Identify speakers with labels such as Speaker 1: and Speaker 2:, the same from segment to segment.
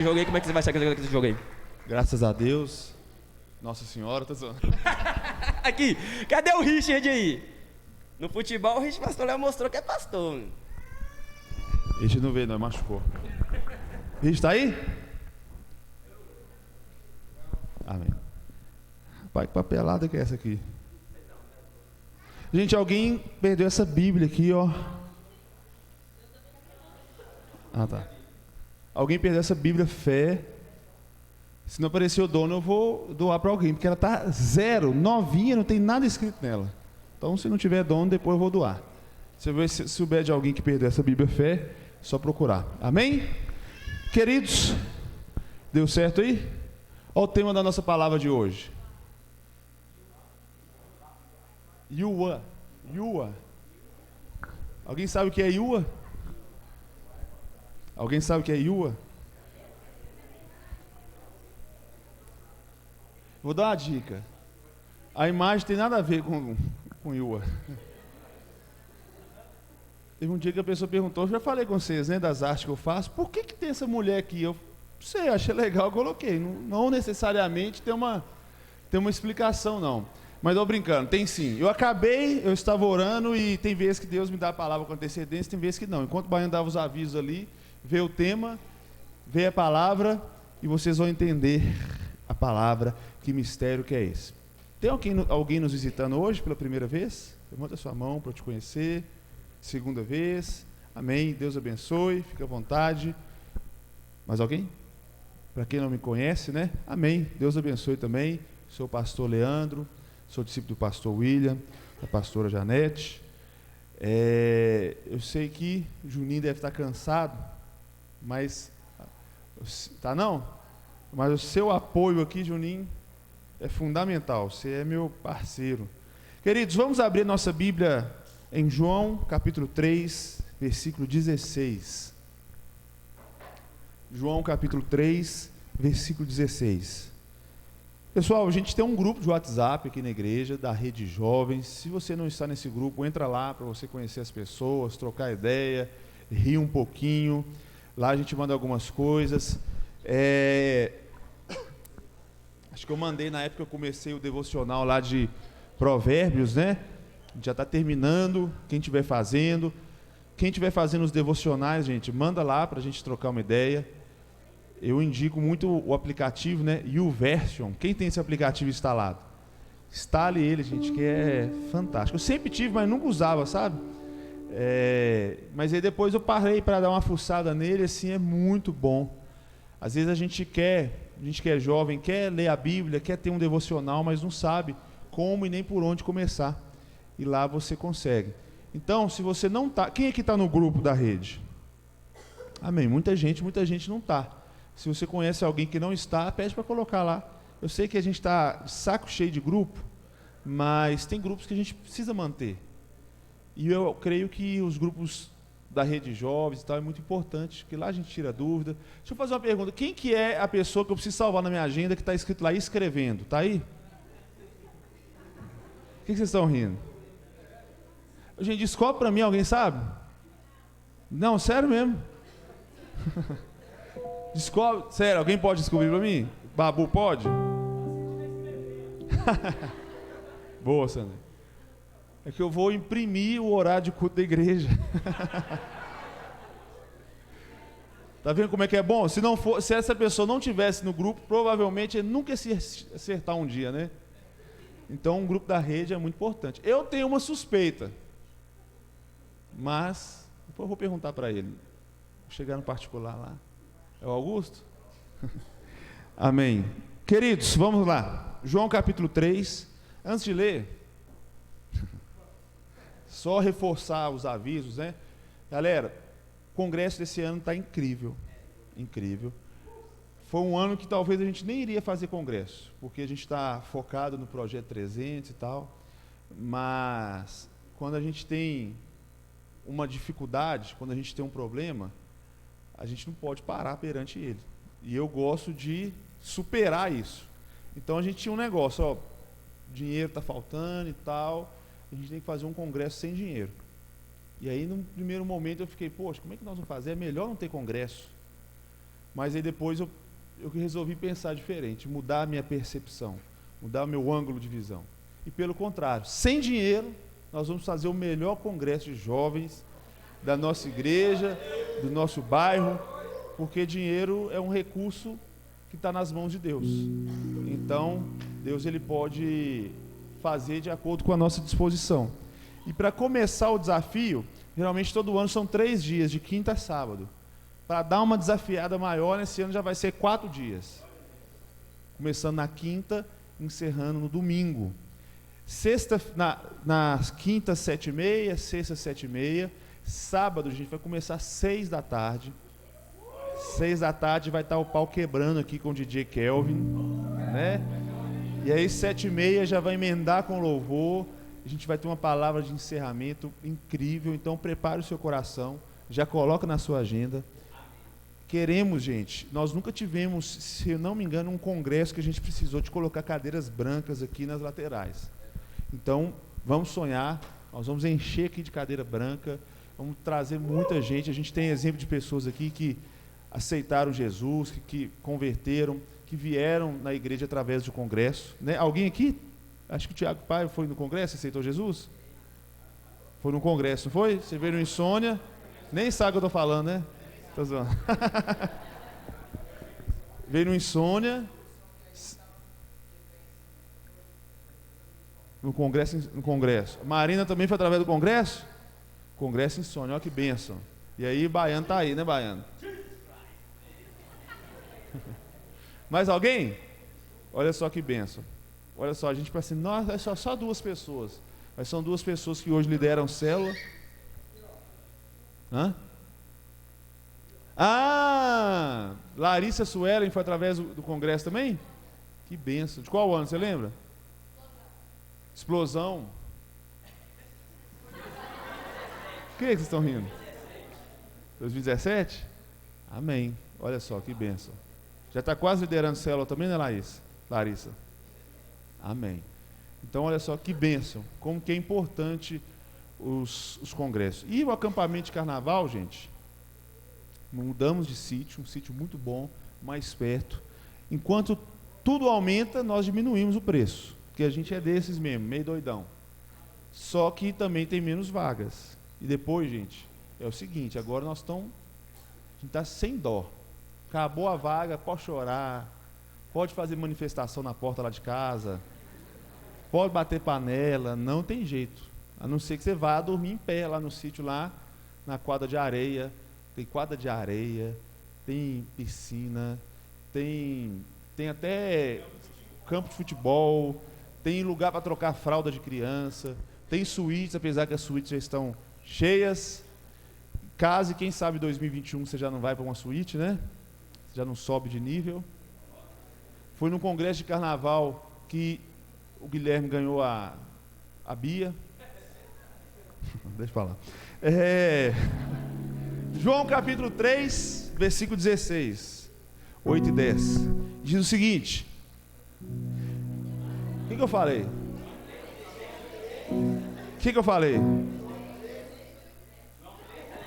Speaker 1: Joguei, como é que você vai sair com esse jogo aí?
Speaker 2: Graças a Deus. Nossa Senhora, tá zoando.
Speaker 1: Aqui, cadê o Richard aí? No futebol, o Richard Pastor Léo mostrou que é pastor. Mano.
Speaker 2: A gente não veio, não, machucou. Richard, tá aí? Amém. Pai, que papelada que é essa aqui? Gente, alguém perdeu essa Bíblia aqui, ó. Ah, tá. Alguém perdeu essa Bíblia Fé. Se não aparecer o dono, eu vou doar para alguém, porque ela tá zero, novinha, não tem nada escrito nela. Então, se não tiver dono, depois eu vou doar. Se você souber de alguém que perdeu essa Bíblia Fé, é só procurar. Amém? Queridos, deu certo aí? Olha o tema da nossa palavra de hoje. Yua. Yua. Alguém sabe o que é Yua? Alguém sabe o que é Yua? Vou dar uma dica. A imagem tem nada a ver com Yua. Teve um dia que a pessoa perguntou, eu já falei com vocês, né, das artes que eu faço, por que tem essa mulher aqui? Eu não sei, achei legal, eu coloquei. Não necessariamente tem uma explicação, não. Mas estou brincando, tem sim. Eu estava orando e tem vezes que Deus me dá a palavra com antecedência, tem vezes que não. Enquanto o Baiano dava os avisos ali, veio o tema, veio a palavra e vocês vão entender a palavra, que mistério que é esse. Tem alguém nos visitando hoje pela primeira vez? Levanta a sua mão para eu te conhecer. Segunda vez. Amém. Deus abençoe. Fica à vontade. Mais alguém? Para quem não me conhece, né? Amém. Deus abençoe também. Sou o pastor Leandro. Sou discípulo do pastor William, da pastora Janete. Eu sei que Juninho deve estar cansado, mas tá não? Mas o seu apoio aqui, Juninho, é fundamental. Você é meu parceiro. Queridos, vamos abrir nossa Bíblia em João, capítulo 3, versículo 16. João, capítulo 3, versículo 16. Pessoal, a gente tem um grupo de WhatsApp aqui na igreja, da Rede Jovens. Se você não está nesse grupo, entra lá para você conhecer as pessoas, trocar ideia, rir um pouquinho. Lá a gente manda algumas coisas. Acho que eu mandei na época que eu comecei o devocional lá de Provérbios, né? A gente já está terminando. Quem estiver fazendo os devocionais, gente, manda lá para a gente trocar uma ideia. Eu indico muito o aplicativo, né? YouVersion. Quem tem esse aplicativo instalado? Instale ele, gente, que é fantástico. Eu sempre tive, mas nunca usava, sabe? Mas aí depois eu parei para dar uma fuçada nele, assim, é muito bom. Às vezes a gente que é jovem, quer ler a Bíblia, quer ter um devocional, mas não sabe como e nem por onde começar. E lá você consegue. Então, se você não está... Quem aqui está no grupo da rede? Amém. Muita gente não está. Se você conhece alguém que não está, pede para colocar lá. Eu sei que a gente está de saco cheio de grupo, mas tem grupos que a gente precisa manter. E eu creio que os grupos da Rede Jovens e tal é muito importante, porque lá a gente tira dúvida. Deixa eu fazer uma pergunta. Quem que é a pessoa que eu preciso salvar na minha agenda que está escrito lá escrevendo? Está aí? O que vocês estão rindo? Gente, descobre para mim, alguém sabe? Não, sério mesmo. Descobre, sério, alguém pode descobrir para mim? Babu pode? Boa, Sandra. É que eu vou imprimir o horário de culto da igreja. Tá vendo como é que é bom? Se essa pessoa não tivesse no grupo, provavelmente ele nunca ia se acertar um dia, né? Então, um grupo da rede é muito importante. Eu tenho uma suspeita, mas depois eu vou perguntar para ele. Vou chegar no particular lá. É o Augusto? Amém. Queridos, vamos lá. João capítulo 3. Antes de ler, só reforçar os avisos, né? Galera, o congresso desse ano está incrível. Incrível. Foi um ano que talvez a gente nem iria fazer congresso, porque a gente está focado no projeto 300 e tal. Mas, quando a gente tem uma dificuldade, quando a gente tem um problema, a gente não pode parar perante ele. E eu gosto de superar isso. Então a gente tinha um negócio, ó, dinheiro está faltando e tal, a gente tem que fazer um congresso sem dinheiro. E aí, no primeiro momento, eu fiquei, poxa, como é que nós vamos fazer? É melhor não ter congresso. Mas aí depois eu resolvi pensar diferente, mudar a minha percepção, mudar o meu ângulo de visão. E pelo contrário, sem dinheiro, nós vamos fazer o melhor congresso de jovens da nossa igreja, do nosso bairro, porque dinheiro é um recurso que está nas mãos de Deus. Então, Deus ele pode fazer de acordo com a nossa disposição. E para começar o desafio, geralmente todo ano são 3 dias, de quinta a sábado. Para dar uma desafiada maior, nesse ano já vai ser 4 dias. Começando na quinta, encerrando no domingo. Na quinta, 7h30, sexta, 7h30. Sábado, a gente vai começar às 6 da tarde. 6 da tarde vai estar o pau quebrando aqui com o DJ Kelvin, né? E aí 7h30 já vai emendar com louvor. A gente vai ter uma palavra de encerramento incrível. Então prepare o seu coração, já coloca na sua agenda. Queremos, gente, nós nunca tivemos, se eu não me engano, um congresso que a gente precisou de colocar cadeiras brancas aqui nas laterais. Então vamos sonhar, nós vamos encher aqui de cadeira branca, vamos trazer muita gente. A gente tem exemplo de pessoas aqui que aceitaram Jesus, que converteram, que vieram na igreja através do congresso, né? Alguém aqui? Acho que o Tiago Pai foi no congresso, aceitou Jesus? Foi no congresso, não foi? Você veio no Insônia, nem sabe o que eu estou falando, né? Tô zoando. Veio no Insônia, no congresso. Marina também foi através do congresso? Congresso Insônia, olha que bênção. E aí, Baiano tá aí, né, Baiano? Mais alguém? Olha só que bênção. Olha só, a gente pensa assim, nossa, é só 2 pessoas. Mas são 2 pessoas que hoje lideram célula. Hã? Ah! Larissa Suelen foi através do congresso também? Que bênção. De qual ano, você lembra? Explosão. O que vocês estão rindo? 2017? Amém. Olha só, que bênção. Já está quase liderando célula também, né, Larissa? Amém. Então, olha só que bênção, como que é importante os congressos. E o acampamento de carnaval, gente, mudamos de sítio, um sítio muito bom, mais perto. Enquanto tudo aumenta, nós diminuímos o preço, porque a gente é desses mesmo, meio doidão. Só que também tem menos vagas. E depois, gente, é o seguinte, agora a gente está sem dó. Acabou a vaga, pode chorar, pode fazer manifestação na porta lá de casa, pode bater panela, não tem jeito. A não ser que você vá dormir em pé lá no sítio, lá na quadra de areia. Tem quadra de areia, tem piscina, tem até campo de futebol, tem lugar para trocar fralda de criança, tem suítes, apesar que as suítes já estão cheias. Caso, quem sabe 2021 você já não vai para uma suíte, né? Já não sobe de nível. Foi num congresso de carnaval que o Guilherme ganhou a Bia. Deixa eu falar. João capítulo 3, versículo 16, 8 e 10. Diz o seguinte. O que eu falei? O que eu falei?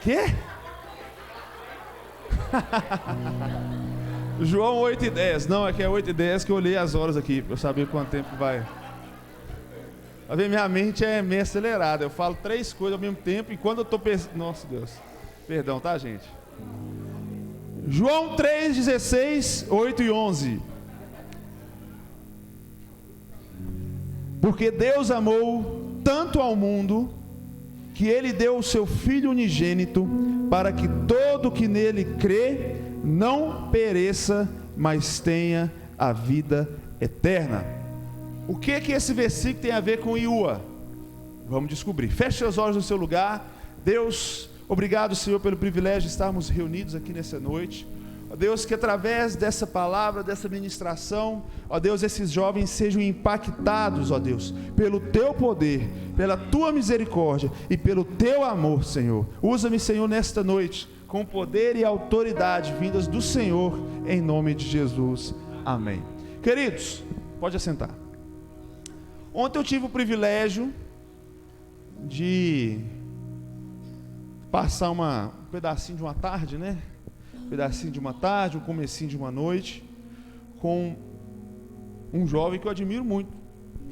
Speaker 2: Quê? João 8 e 10. Não, é que é 8 e 10 que eu olhei as horas aqui, para eu saber quanto tempo vai. A ver, minha mente é meio acelerada. Eu falo 3 coisas ao mesmo tempo e quando eu estou pensando... Nossa Deus. Perdão, tá, gente? João 3, 16, 8 e 11. Porque Deus amou tanto ao mundo que Ele deu o seu Filho unigênito para que todo que nele crê não pereça, mas tenha a vida eterna. O que esse versículo tem a ver com Iua? Vamos descobrir. Feche seus olhos no seu lugar. Deus, obrigado, Senhor, pelo privilégio de estarmos reunidos aqui nessa noite. Ó Deus, que através dessa palavra, dessa ministração, ó Deus, esses jovens sejam impactados, ó Deus, pelo Teu poder, pela Tua misericórdia e pelo Teu amor, Senhor. Usa-me, Senhor, nesta noite, com poder e autoridade vindas do Senhor, em nome de Jesus. Amém. Queridos, pode assentar. Ontem eu tive o privilégio de passar um pedacinho de uma tarde, né? pedacinho de uma tarde, um comecinho de uma noite, com um jovem que eu admiro muito.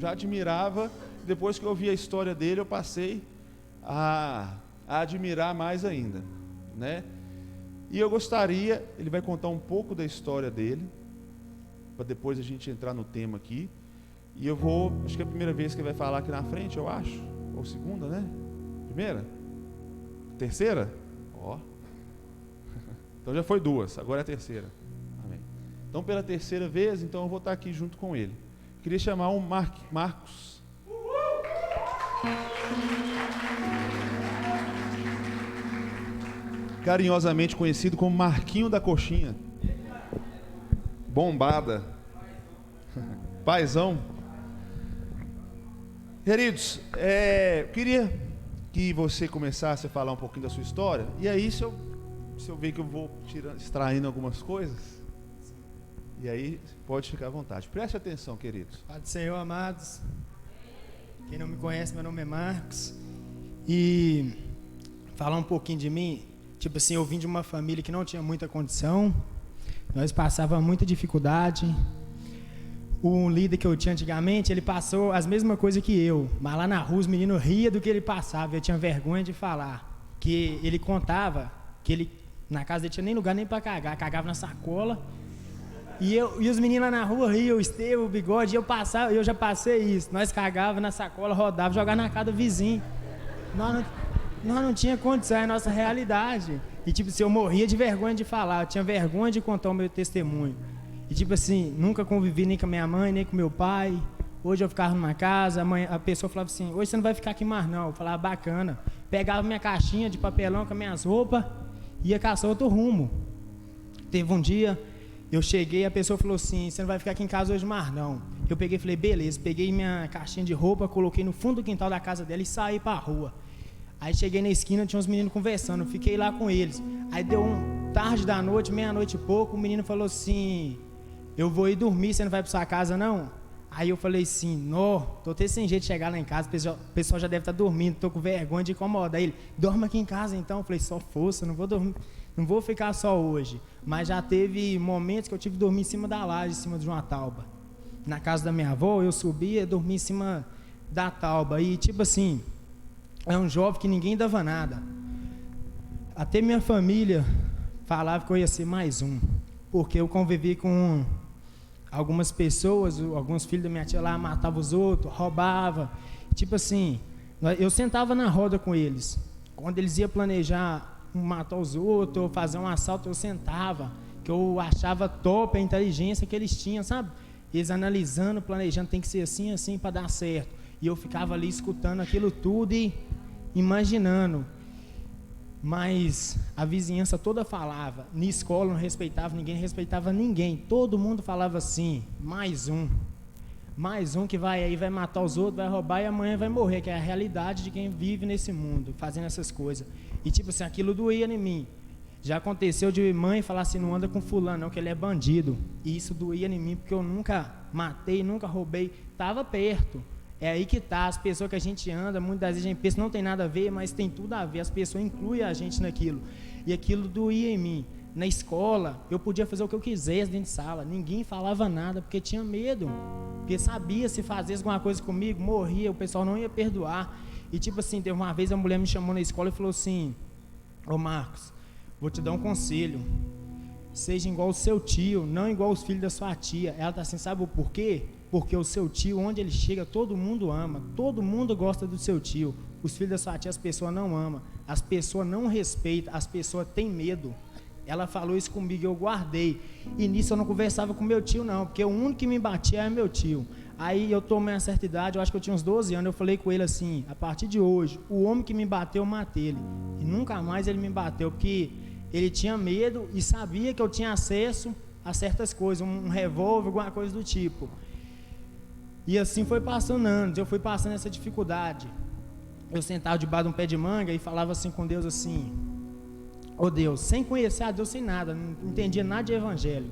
Speaker 2: Já admirava, depois que eu ouvi a história dele, eu passei a admirar mais ainda, né? E eu gostaria, ele vai contar um pouco da história dele, para depois a gente entrar no tema aqui. E eu vou, acho que é a primeira vez que ele vai falar aqui na frente, eu acho, ou segunda, né? Primeira? Terceira? Ó. Então já foi duas, agora é a terceira. Amém. Então pela terceira vez, então eu vou estar aqui junto com ele. Queria chamar o Marcos. Carinhosamente conhecido como Marquinho da Coxinha. Bombada. Paizão. Queridos, queria que você começasse a falar um pouquinho da sua história. E aí, se eu ver que eu vou extraindo algumas coisas, e aí pode ficar à vontade. Preste atenção, queridos.
Speaker 3: Pai do Senhor, amados. Quem não me conhece, meu nome é Marcos. E falar um pouquinho de mim, tipo assim, eu vim de uma família que não tinha muita condição. Nós passávamos muita dificuldade. O líder que eu tinha antigamente, ele passou as mesmas coisas que eu. Mas lá na rua os meninos riam do que ele passava. Eu tinha vergonha de falar. Que ele contava que ele, na casa dele tinha nem lugar nem para cagar. Cagava na sacola. E os meninos lá na rua riam, o Estevão, o Bigode. Eu já passei isso. Nós cagava na sacola, rodava, jogava na casa do vizinho. Nós não tinha condição, é a nossa realidade. E tipo assim, eu morria de vergonha de falar. Eu tinha vergonha de contar o meu testemunho. E tipo assim, nunca convivi nem com a minha mãe, nem com meu pai. Hoje eu ficava numa casa, a pessoa falava assim, hoje você não vai ficar aqui mais não. Eu falava, bacana. Pegava minha caixinha de papelão com as minhas roupas e ia caçar outro rumo. Teve um dia, eu cheguei, a pessoa falou assim, você não vai ficar aqui em casa hoje mais não. Eu peguei e falei, beleza. Peguei minha caixinha de roupa, coloquei no fundo do quintal da casa dela e saí pra rua. Aí cheguei na esquina, tinha uns meninos conversando, fiquei lá com eles. Aí deu tarde da noite, meia-noite e pouco, o menino falou assim, eu vou ir dormir, você não vai para sua casa não? Aí eu falei assim, não, tô até sem jeito de chegar lá em casa, o pessoal já deve estar dormindo, tô com vergonha de incomodar. Aí ele, dorme aqui em casa então. Eu falei, só força, não vou dormir, não vou ficar só hoje. Mas já teve momentos que eu tive que dormir em cima da laje, em cima de uma tauba. Na casa da minha avó, eu subia, dormia em cima da tauba. E tipo assim, é um jovem que ninguém dava nada. Até minha família falava que eu ia ser mais um, porque eu convivi com algumas pessoas, alguns filhos da minha tia lá matavam os outros, roubavam. Tipo assim, eu sentava na roda com eles. Quando eles iam planejar matar os outros, ou fazer um assalto, eu sentava, que eu achava top a inteligência que eles tinham, sabe? Eles analisando, planejando, tem que ser assim, assim para dar certo. E eu ficava ali escutando aquilo tudo e imaginando. Mas a vizinhança toda falava, na escola não respeitava ninguém, todo mundo falava assim, mais um que vai aí, vai matar os outros, vai roubar e amanhã vai morrer, que é a realidade de quem vive nesse mundo, fazendo essas coisas. E tipo assim, aquilo doía em mim. Já aconteceu de mãe falar assim, não anda com fulano não, que ele é bandido. E isso doía em mim, porque eu nunca matei, nunca roubei, estava perto. É aí que tá, as pessoas que a gente anda, muitas das vezes a gente pensa não tem nada a ver, mas tem tudo a ver, as pessoas incluem a gente naquilo. E aquilo doía em mim. Na escola, eu podia fazer o que eu quisesse dentro de sala, ninguém falava nada, porque tinha medo. Porque sabia, se fazesse alguma coisa comigo, morria, o pessoal não ia perdoar. E tipo assim, teve uma vez a mulher me chamou na escola e falou assim, ô Marcos, vou te dar um conselho, seja igual o seu tio, não igual os filhos da sua tia. Ela tá assim, sabe o porquê? Porque o seu tio, onde ele chega, todo mundo ama, todo mundo gosta do seu tio. Os filhos da sua tia, as pessoas não amam, as pessoas não respeitam, as pessoas têm medo. Ela falou isso comigo e eu guardei. E nisso eu não conversava com meu tio não, porque o único que me batia era meu tio. Aí eu tomei uma certa idade, eu acho que eu tinha uns 12 anos, eu falei com ele assim, a partir de hoje, o homem que me bateu, eu matei ele. E nunca mais ele me bateu, porque ele tinha medo e sabia que eu tinha acesso a certas coisas, um revólver, alguma coisa do tipo. E assim foi passando anos, eu fui passando essa dificuldade. Eu sentava debaixo de um pé de manga e falava assim com Deus assim, ô Deus, sem conhecer a Deus, sem nada, não entendia nada de evangelho.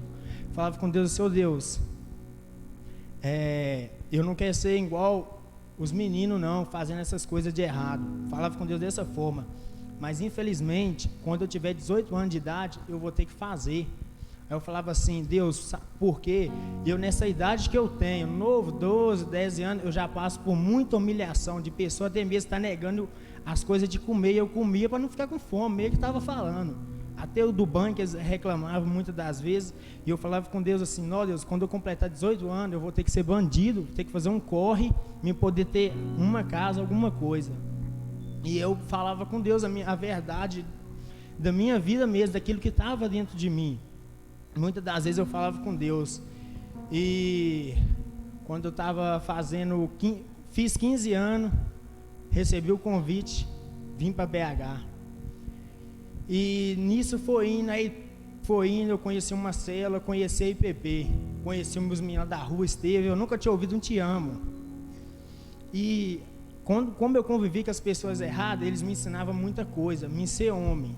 Speaker 3: Falava com Deus assim, ô Deus, eu não quero ser igual os meninos não, fazendo essas coisas de errado. Falava com Deus dessa forma. mas infelizmente, quando eu tiver 18 anos de idade, eu vou ter que fazer. Aí eu falava assim, Deus, sabe por quê? Eu nessa idade que eu tenho, novo, 12, 10 anos, eu já passo por muita humilhação de pessoa até mesmo estar negando as coisas de comer. Eu comia para não ficar com fome, meio que estava falando. Até o do banco eles reclamavam muitas das vezes, e eu falava com Deus assim, não, Deus, quando eu completar 18 anos, eu vou ter que ser bandido, vou ter que fazer um corre, me poder ter uma casa, alguma coisa. E eu falava com Deus a verdade da minha vida mesmo, daquilo que estava dentro de mim. Muitas das vezes eu falava com Deus. E quando eu estava fiz 15 anos, recebi o convite, vim para BH. E nisso foi indo, eu conheci uma célula, conheci a IPP, conheci os meninos da rua, Esteve, eu nunca tinha ouvido um te amo. E como eu convivi com as pessoas erradas, eles me ensinavam muita coisa, me ser homem,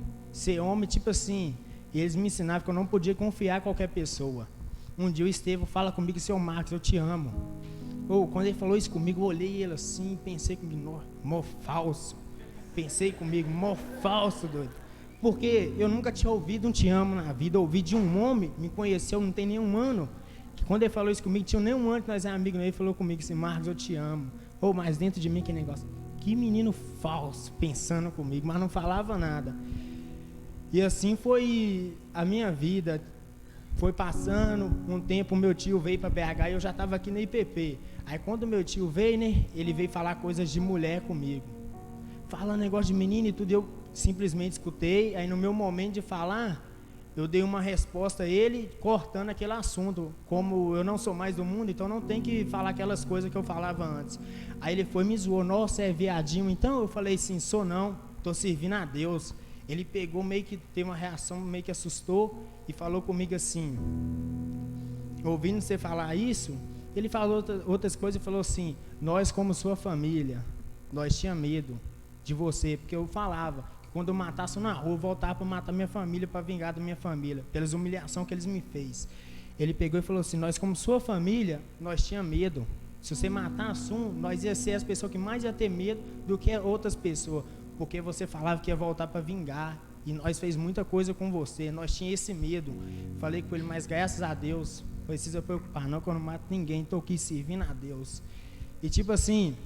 Speaker 3: tipo assim, eles me ensinavam que eu não podia confiar em qualquer pessoa. Um dia o Estevão fala comigo, seu Marcos, eu te amo. Quando ele falou isso comigo, eu olhei ele assim, pensei comigo, mó falso, doido. Porque eu nunca tinha ouvido um te amo na vida, ouvi de um homem, me conheceu, não tem nenhum ano, que quando ele falou isso comigo, tinha nem um ano que nós éramos amigos, ele falou comigo assim, Marcos, eu te amo. Mas dentro de mim que negócio, que menino falso, pensando comigo, mas não falava nada. E assim foi a minha vida, foi passando um tempo, meu tio veio para BH e eu já estava aqui na IPP. Aí quando meu tio veio, né, ele veio falar coisas de mulher comigo, falando negócio de menino e tudo, eu simplesmente escutei. Aí no meu momento de falar, eu dei uma resposta a ele, cortando aquele assunto, como eu não sou mais do mundo, então não tem que falar aquelas coisas que eu falava antes. Aí ele foi e me zoou, nossa, é viadinho, então eu falei assim, sou não, estou servindo a Deus. Ele pegou, meio que teve uma reação, meio que assustou e falou comigo assim, ouvindo você falar isso, ele falou outras coisas e falou assim, nós como sua família, nós tinha medo de você, porque eu falava que quando eu matasse na rua, eu voltava para matar minha família, para vingar da minha família, pelas humilhações que eles me fez. Ele pegou e falou assim, nós como sua família, nós tinha medo, se você matasse nós ia ser as pessoas que mais ia ter medo do que outras pessoas, porque você falava que ia voltar para vingar, e nós fez muita coisa com você, nós tinha esse medo. Falei com ele, mas graças a Deus, não precisa preocupar não, que eu não mato ninguém, estou aqui servindo a Deus. E tipo assim,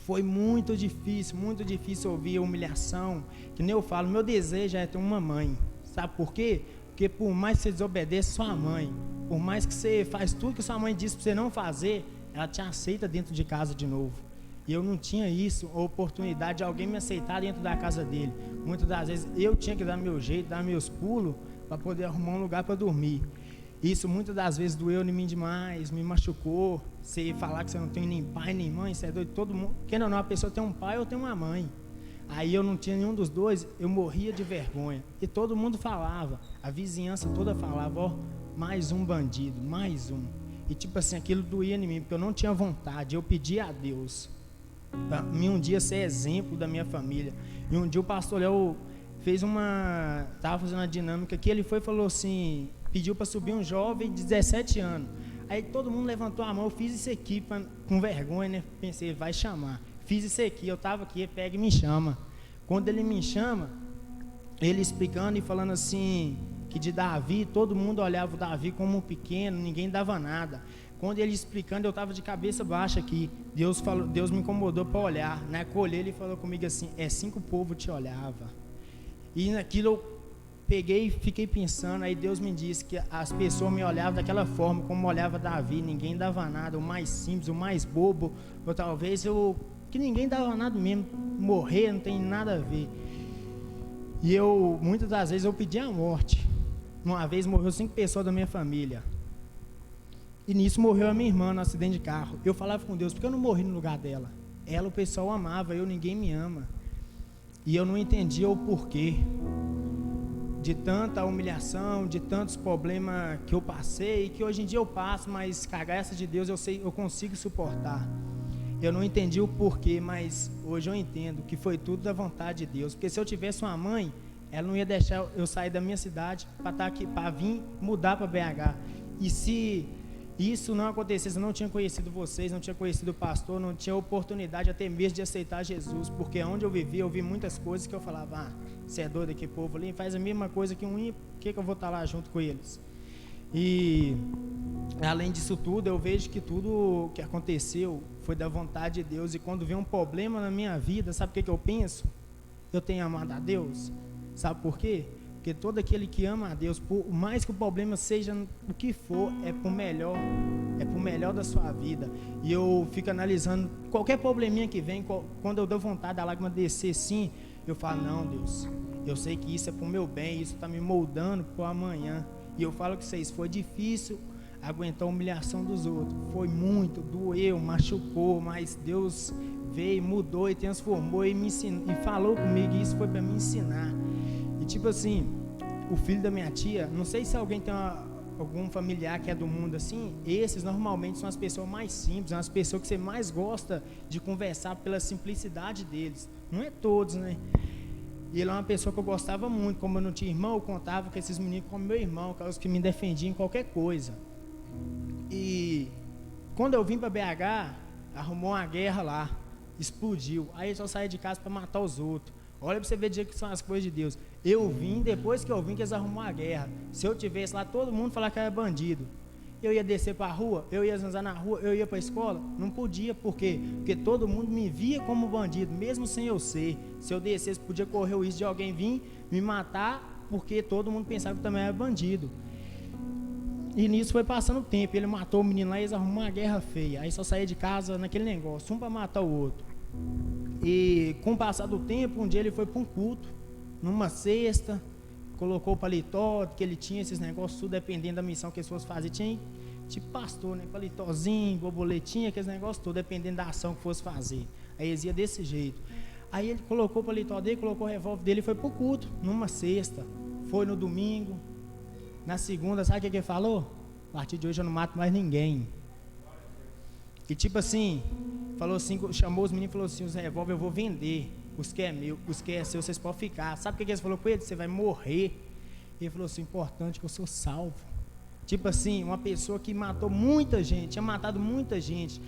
Speaker 3: foi muito difícil ouvir a humilhação, que nem eu falo, meu desejo é ter uma mãe, sabe por quê? Porque por mais que você desobedeça sua mãe, por mais que você faz tudo que sua mãe disse para você não fazer, ela te aceita dentro de casa de novo. E eu não tinha isso, a oportunidade de alguém me aceitar dentro da casa dele. Muitas das vezes eu tinha que dar meu jeito, dar meus pulos, para poder arrumar um lugar para dormir. Isso muitas das vezes doeu em mim demais, me machucou. Você falar que você não tem nem pai nem mãe, você é doido, todo mundo. Quem não, a pessoa tem um pai ou tem uma mãe. Aí eu não tinha nenhum dos dois, eu morria de vergonha. E todo mundo falava, a vizinhança toda falava, mais um bandido, mais um. E tipo assim, aquilo doía em mim, porque eu não tinha vontade, eu pedia a Deus para mim um dia ser exemplo da minha família. E um dia o pastor Léo estava fazendo uma dinâmica que ele foi e falou assim, pediu para subir um jovem de 17 anos. Aí todo mundo levantou a mão, eu fiz isso aqui com vergonha, né? Pensei, vai chamar. Fiz isso aqui, eu estava aqui, pega e me chama. Quando ele me chama, ele explicando e falando assim, que de Davi, todo mundo olhava o Davi como um pequeno, ninguém dava nada. Quando ele explicando, eu estava de cabeça baixa aqui. Deus me incomodou para olhar. Na colher ele falou comigo assim, 5 povos te olhava. E naquilo eu peguei e fiquei pensando, aí Deus me disse que as pessoas me olhavam daquela forma, como olhava Davi, ninguém dava nada, o mais simples, o mais bobo, ou talvez que ninguém dava nada mesmo, morrer não tem nada a ver. E muitas das vezes eu pedi a morte. Uma vez morreu 5 pessoas da minha família. E nisso morreu a minha irmã no acidente de carro. Eu falava com Deus, porque eu não morri no lugar dela? Ela, o pessoal amava, ninguém me ama. E eu não entendia o porquê de tanta humilhação, de tantos problemas que eu passei, que hoje em dia eu passo, mas com a graça de Deus eu consigo suportar. Eu não entendi o porquê, mas hoje eu entendo que foi tudo da vontade de Deus. Porque se eu tivesse uma mãe, ela não ia deixar eu sair da minha cidade para estar aqui, para vir mudar para BH. E se isso não acontecesse, eu não tinha conhecido vocês, não tinha conhecido o pastor, não tinha oportunidade até mesmo de aceitar Jesus, porque onde eu vivia, eu vi muitas coisas que eu falava, você é doido, que povo ali faz a mesma coisa que um ímpio, por que eu vou estar lá junto com eles? E além disso tudo, eu vejo que tudo que aconteceu foi da vontade de Deus, e quando vem um problema na minha vida, sabe o que eu penso? Eu tenho amado a Deus, sabe por quê? Porque todo aquele que ama a Deus, por mais que o problema seja o que for, é pro melhor da sua vida. E eu fico analisando qualquer probleminha que vem, quando eu dou vontade da lágrima descer sim, eu falo, não, Deus, eu sei que isso é pro meu bem, isso está me moldando pro amanhã. E eu falo que vocês, foi difícil aguentar a humilhação dos outros, foi muito, doeu, machucou, mas Deus veio, mudou e transformou e me ensinou, e falou comigo, e isso foi para me ensinar. E tipo assim, o filho da minha tia, não sei se alguém tem algum familiar que é do mundo assim, esses normalmente são as pessoas mais simples, são as pessoas que você mais gosta de conversar pela simplicidade deles, não é todos, né? E ele é uma pessoa que eu gostava muito, como eu não tinha irmão, eu contava com esses meninos como meu irmão, que eram os que me defendiam em qualquer coisa. E quando eu vim para BH, arrumou uma guerra lá, explodiu, aí eu só saí de casa para matar os outros. Olha para você ver que são as coisas de Deus. Eu vim, depois que eu vim, que eles arrumaram a guerra. Se eu tivesse lá, todo mundo falar que era bandido. Eu ia descer para a rua, eu ia zanzar na rua, eu ia para a escola. Não podia, por quê? Porque todo mundo me via como bandido, mesmo sem eu ser. Se eu descesse, podia correr o risco de alguém vir me matar, porque todo mundo pensava que eu também era bandido. E nisso foi passando o tempo. Ele matou o menino lá e eles arrumaram uma guerra feia. Aí só saía de casa naquele negócio, um para matar o outro. E com o passar do tempo, um dia ele foi para um culto, numa sexta, colocou o paletó, que ele tinha esses negócios, tudo dependendo da missão que as pessoas faziam, tinha tipo pastor, né, paletózinho, borboletinha, aqueles negócios todos, dependendo da ação que fosse fazer. Aí eles iam desse jeito. Aí ele colocou o paletó dele, colocou o revólver dele e foi para o culto, numa sexta, foi no domingo, na segunda, sabe o que ele falou? A partir de hoje eu não mato mais ninguém. E tipo assim, falou assim, chamou os meninos e falou assim, os revólver eu vou vender, os que é meu, os que é seu, vocês podem ficar. Sabe o que eles falou com ele? Você vai morrer. Ele falou assim, importante que eu sou salvo. Tipo assim, uma pessoa que matou muita gente, tinha matado muita gente,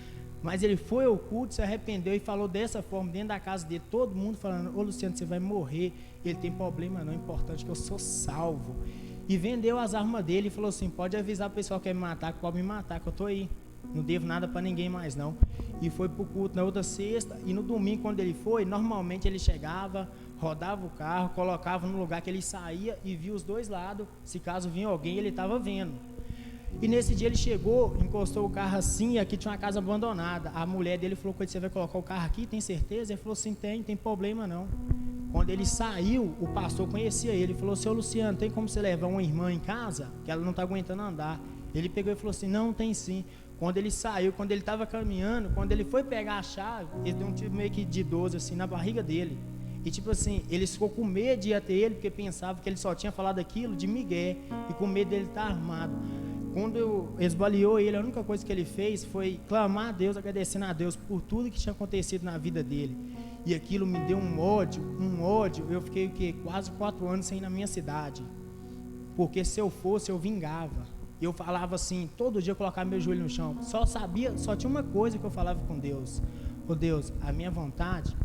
Speaker 3: mas ele foi ao culto, se arrependeu e falou dessa forma, dentro da casa dele, todo mundo falando, ô Luciano, você vai morrer. Ele tem problema não, importante que eu sou salvo. E vendeu as armas dele e falou assim, pode avisar o pessoal que quer me matar, que pode me matar, que eu tô aí. Não devo nada para ninguém mais não. E foi pro culto na outra sexta. E no domingo, quando ele foi, normalmente ele chegava, rodava o carro, colocava no lugar que ele saía e via os dois lados. Se caso vinha alguém, ele estava vendo. E nesse dia ele chegou, encostou o carro assim, e aqui tinha uma casa abandonada. A mulher dele falou com ele, você vai colocar o carro aqui, tem certeza? Ele falou assim, tem problema não. Quando ele saiu, o pastor conhecia ele, falou, seu Luciano, tem como você levar uma irmã em casa? Que ela não está aguentando andar. Ele pegou e falou assim, não, tem sim. Quando ele saiu, quando ele estava caminhando, quando ele foi pegar a chave, ele deu um tiro meio que de 12 assim na barriga dele. E tipo assim, ele ficou com medo de ir até ele, porque pensava que ele só tinha falado aquilo de migué, e com medo dele estar armado. Quando esbaleou ele, a única coisa que ele fez foi clamar a Deus, agradecendo a Deus por tudo que tinha acontecido na vida dele. E aquilo me deu um ódio. Eu fiquei quase 4 anos sem ir na minha cidade. Porque se eu fosse, eu vingava. Eu falava assim, todo dia eu colocava meu joelho no chão. Só tinha uma coisa que eu falava com Deus. Ô Deus, a minha vontade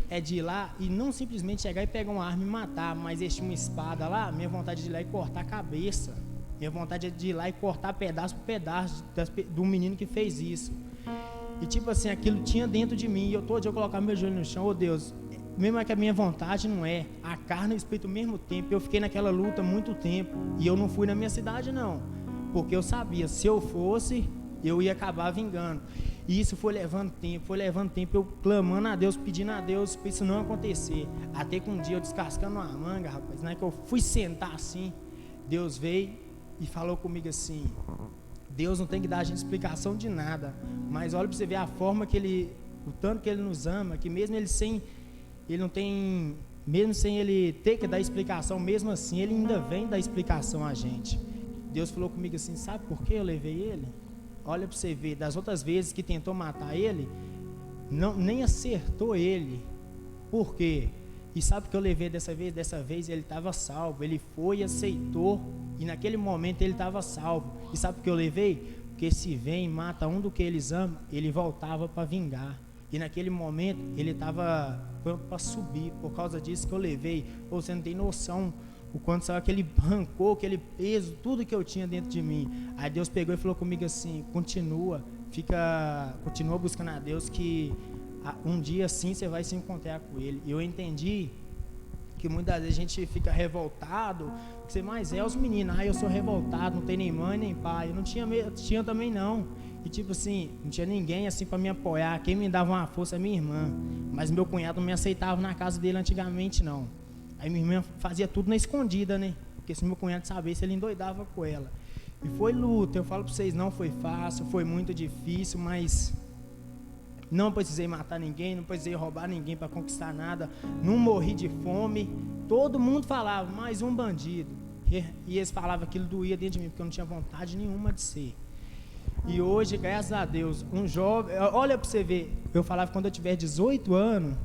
Speaker 3: é de ir lá e não simplesmente chegar e pegar uma arma e matar, mas existir uma espada lá, minha vontade é de ir lá e cortar a cabeça. Minha vontade é de ir lá e cortar pedaço por pedaço do menino que fez isso. E tipo assim, aquilo tinha dentro de mim, e eu todo dia eu colocava meu joelho no chão, ô Deus, mesmo que a minha vontade não é, a carne e o espírito ao mesmo tempo, eu fiquei naquela luta muito tempo, e eu não fui na minha cidade não, porque eu sabia, se eu fosse, eu ia acabar vingando. E isso foi levando tempo, eu clamando a Deus, pedindo a Deus para isso não acontecer. Até que um dia eu descascando uma manga, rapaz, na hora que eu fui sentar assim, Deus veio e falou comigo assim, Deus não tem que dar a gente explicação de nada, mas olha para você ver a forma que ele, o tanto que ele nos ama, que mesmo mesmo sem ele ter que dar explicação, mesmo assim, ele ainda vem dar explicação a gente. Deus falou comigo assim, sabe por que eu levei ele? Olha para você ver, das outras vezes que tentou matar ele, nem acertou ele. Por quê? E sabe o que eu levei dessa vez? Dessa vez ele estava salvo. Ele foi e aceitou. E naquele momento ele estava salvo. E sabe o que eu levei? Porque se vem e mata um do que eles amam, ele voltava para vingar. E naquele momento ele estava pronto para subir. Por causa disso que eu levei. Ou você não tem noção o quanto saiu aquele rancor, aquele peso, tudo que eu tinha dentro de mim. Aí Deus pegou e falou comigo assim: continua buscando a Deus, que um dia sim você vai se encontrar com Ele. E eu entendi que muitas vezes a gente fica revoltado, você mais os meninos, eu sou revoltado, não tem nem mãe nem pai. Eu não tinha também não. E tipo assim, não tinha ninguém assim para me apoiar. Quem me dava uma força é minha irmã. Mas meu cunhado não me aceitava na casa dele antigamente não. Aí minha irmã fazia tudo na escondida, né? Porque se meu cunhado sabesse, ele endoidava com ela. E foi luta, eu falo para vocês, não foi fácil, foi muito difícil, mas não precisei matar ninguém, não precisei roubar ninguém para conquistar nada, não morri de fome. Todo mundo falava, mais um bandido. E eles falavam, aquilo doía dentro de mim, porque eu não tinha vontade nenhuma de ser. E hoje, graças a Deus, um jovem, olha para você ver, eu falava que quando eu tiver 18 anos,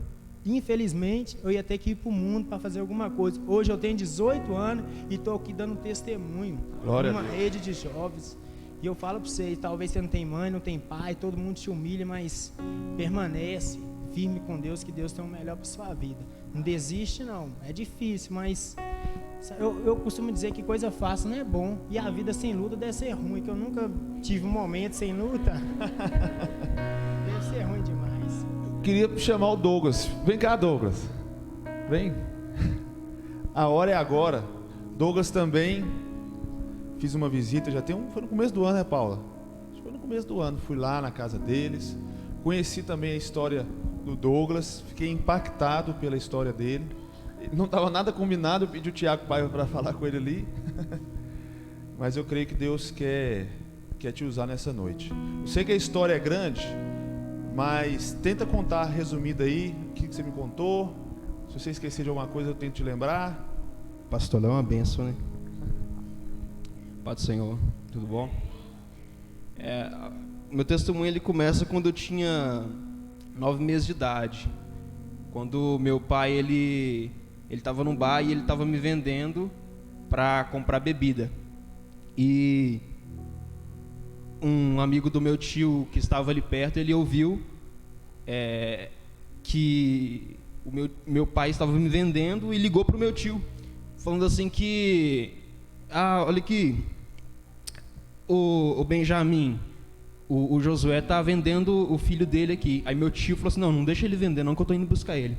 Speaker 3: infelizmente, eu ia ter que ir para o mundo para fazer alguma coisa. Hoje eu tenho 18 anos e estou aqui dando testemunho.
Speaker 2: Glória
Speaker 3: numa
Speaker 2: a Deus.
Speaker 3: rede de jovens. E eu falo para vocês, talvez você não tem mãe, não tem pai, todo mundo te humilha, mas permanece firme com Deus, que Deus tem o melhor para sua vida. Não desiste não, é difícil, mas eu costumo dizer que coisa fácil não é bom. E a vida sem luta deve ser ruim, que eu nunca tive um momento sem luta. Deve ser ruim demais.
Speaker 2: Queria chamar o Douglas. Vem cá, Douglas. Vem. A hora é agora. Douglas também. Fiz uma visita, foi no começo do ano, né, Paula? Acho que foi no começo do ano. Fui lá na casa deles. Conheci também a história do Douglas. Fiquei impactado pela história dele. Não estava nada combinado, eu pedi o Tiago Paiva para falar com ele ali. Mas eu creio que Deus quer te usar nessa noite. Eu sei que a história é grande, mas tenta contar resumida aí o que você me contou. Se você esquecer de alguma coisa, eu tento te lembrar.
Speaker 4: Pastor Léo é uma benção, né? Pai do Senhor, tudo bom? Meu testemunho ele começa quando eu tinha 9 meses de idade. Quando meu pai ele estava num bar e ele estava me vendendo para comprar bebida. E um amigo do meu tio que estava ali perto, ele ouviu que o meu pai estava me vendendo e ligou para o meu tio, falando assim que, olha aqui, o Benjamin, o Josué está vendendo o filho dele aqui. Aí meu tio falou assim, não deixa ele vender não, que eu estou indo buscar ele.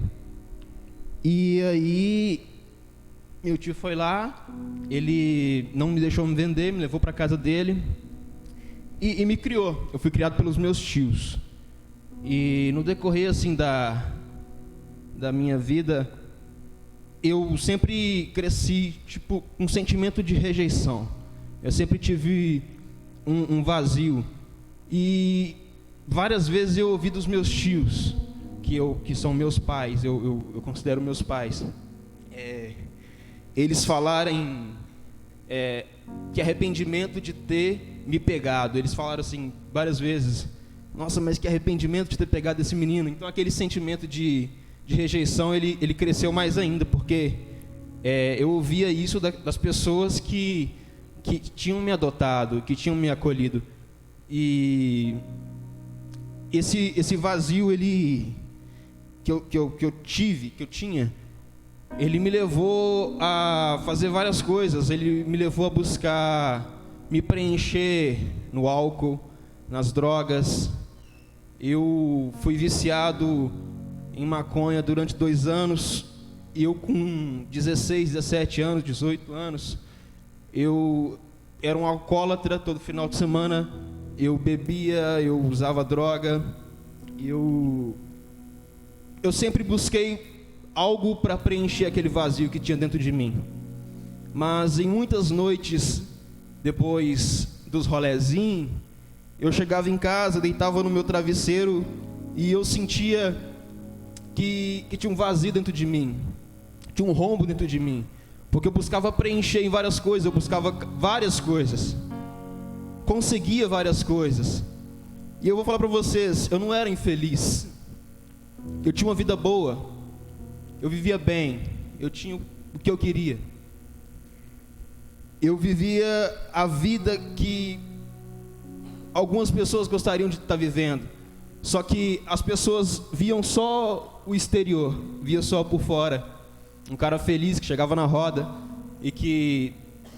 Speaker 4: E aí meu tio foi lá, ele não me deixou me vender, me levou para casa dele e me criou. Eu fui criado pelos meus tios. E no decorrer assim da minha vida, eu sempre cresci tipo um sentimento de rejeição. Eu sempre tive um vazio. E várias vezes eu ouvi dos meus tios, que são meus pais, eu considero meus pais, eles falarem que arrependimento de ter me pegado. Eles falaram assim várias vezes, nossa, mas que arrependimento de ter pegado esse menino. Então aquele sentimento de rejeição, ele cresceu mais ainda, porque eu ouvia isso das pessoas que tinham me adotado, que tinham me acolhido. E esse vazio que eu tinha, ele me levou a fazer várias coisas. Ele me levou a buscar me preencher no álcool, nas drogas. Eu fui viciado em maconha durante 2 anos. E eu com 16, 17 anos, 18 anos, eu era um alcoólatra. Todo final de semana eu bebia, eu usava droga. Eu sempre busquei algo para preencher aquele vazio que tinha dentro de mim. Mas em muitas noites, depois dos rolezinhos, eu chegava em casa, deitava no meu travesseiro e eu sentia que tinha um vazio dentro de mim, tinha um rombo dentro de mim, porque eu buscava preencher em várias coisas, eu buscava várias coisas, conseguia várias coisas. E eu vou falar para vocês, eu não era infeliz, eu tinha uma vida boa, eu vivia bem, eu tinha o que eu queria. Eu vivia a vida que algumas pessoas gostariam de estar vivendo. Só que as pessoas viam só o exterior, via só por fora. Um cara feliz que chegava na roda e que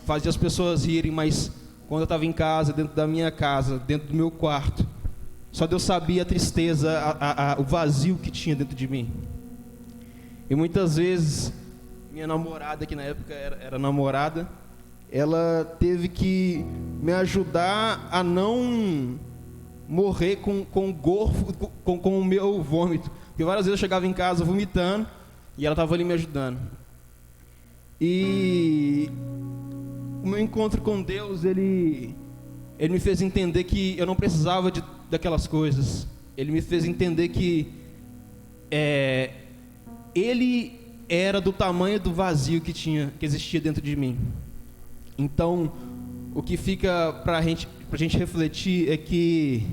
Speaker 4: fazia as pessoas rirem, mas quando eu estava em casa, dentro da minha casa, dentro do meu quarto, só Deus sabia a tristeza, o vazio que tinha dentro de mim. E muitas vezes, minha namorada, que na época era namorada, ela teve que me ajudar a não morrer com o meu vômito. Porque várias vezes eu chegava em casa vomitando e ela estava ali me ajudando. E o meu encontro com Deus, ele me fez entender que eu não precisava daquelas coisas. Ele me fez entender que Ele era do tamanho do vazio que existia dentro de mim. Então, o que fica pra gente refletir é que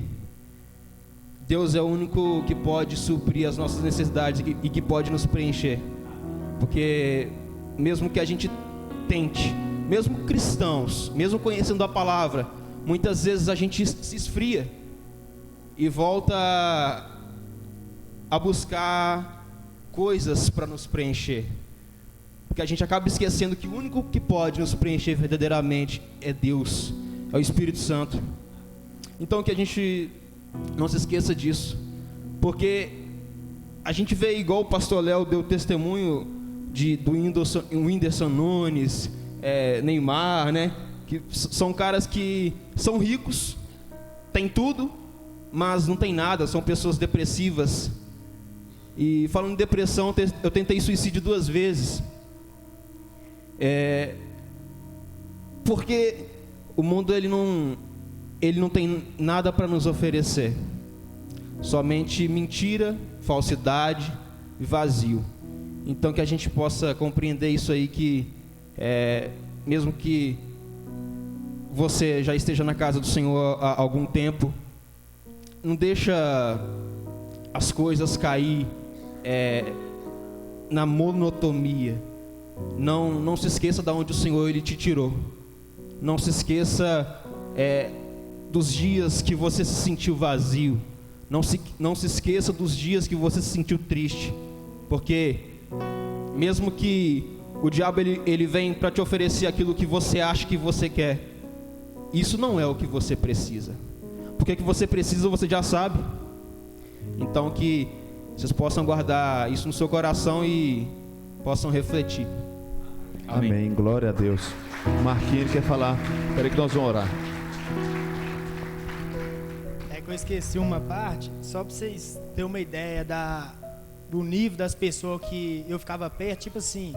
Speaker 4: Deus é o único que pode suprir as nossas necessidades e que pode nos preencher. Porque mesmo que a gente tente, mesmo cristãos, mesmo conhecendo a palavra, muitas vezes a gente se esfria e volta a buscar coisas para nos preencher. Porque a gente acaba esquecendo que o único que pode nos preencher verdadeiramente é Deus, é o Espírito Santo. Então que a gente não se esqueça disso, porque a gente vê, igual o pastor Léo deu testemunho do Whindersson Nunes, Neymar, né? Que são caras que são ricos, têm tudo, mas não tem nada, são pessoas depressivas. E falando em depressão, eu tentei suicídio 2 vezes. Porque o mundo ele não tem nada para nos oferecer, somente mentira, falsidade e vazio. Então que a gente possa compreender isso aí, que mesmo que você já esteja na casa do Senhor há algum tempo, não deixa as coisas cair na monotonia. Não se esqueça de onde o Senhor ele te tirou. Não se esqueça dos dias que você se sentiu vazio. Não se esqueça dos dias que você se sentiu triste. Porque mesmo que o diabo ele vem para te oferecer aquilo que você acha que você quer, isso não é o que você precisa. Porque o que você precisa você já sabe. Então que vocês possam guardar isso no seu coração e possam refletir. Amém.
Speaker 2: Amém. Glória a Deus. O Marquinhos quer falar. Espera que nós vamos orar.
Speaker 3: É que eu esqueci uma parte, só para vocês terem uma ideia do nível das pessoas que eu ficava perto. Tipo assim,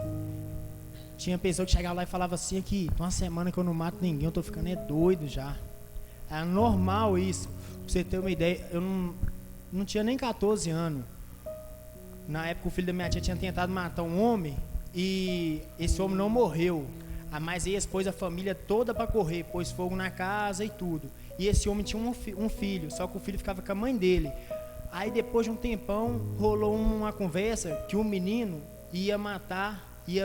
Speaker 3: tinha pessoa que chegava lá e falava assim: aqui, tem uma semana que eu não mato ninguém, eu tô ficando doido já. É normal isso. Pra você ter uma ideia, eu não tinha nem 14 anos. Na época o filho da minha tia tinha tentado matar um homem e esse homem não morreu. Mas eles pôs a família toda para correr, pôs fogo na casa e tudo. E esse homem tinha um filho, só que o filho ficava com a mãe dele. Aí depois de um tempão rolou uma conversa que o menino ia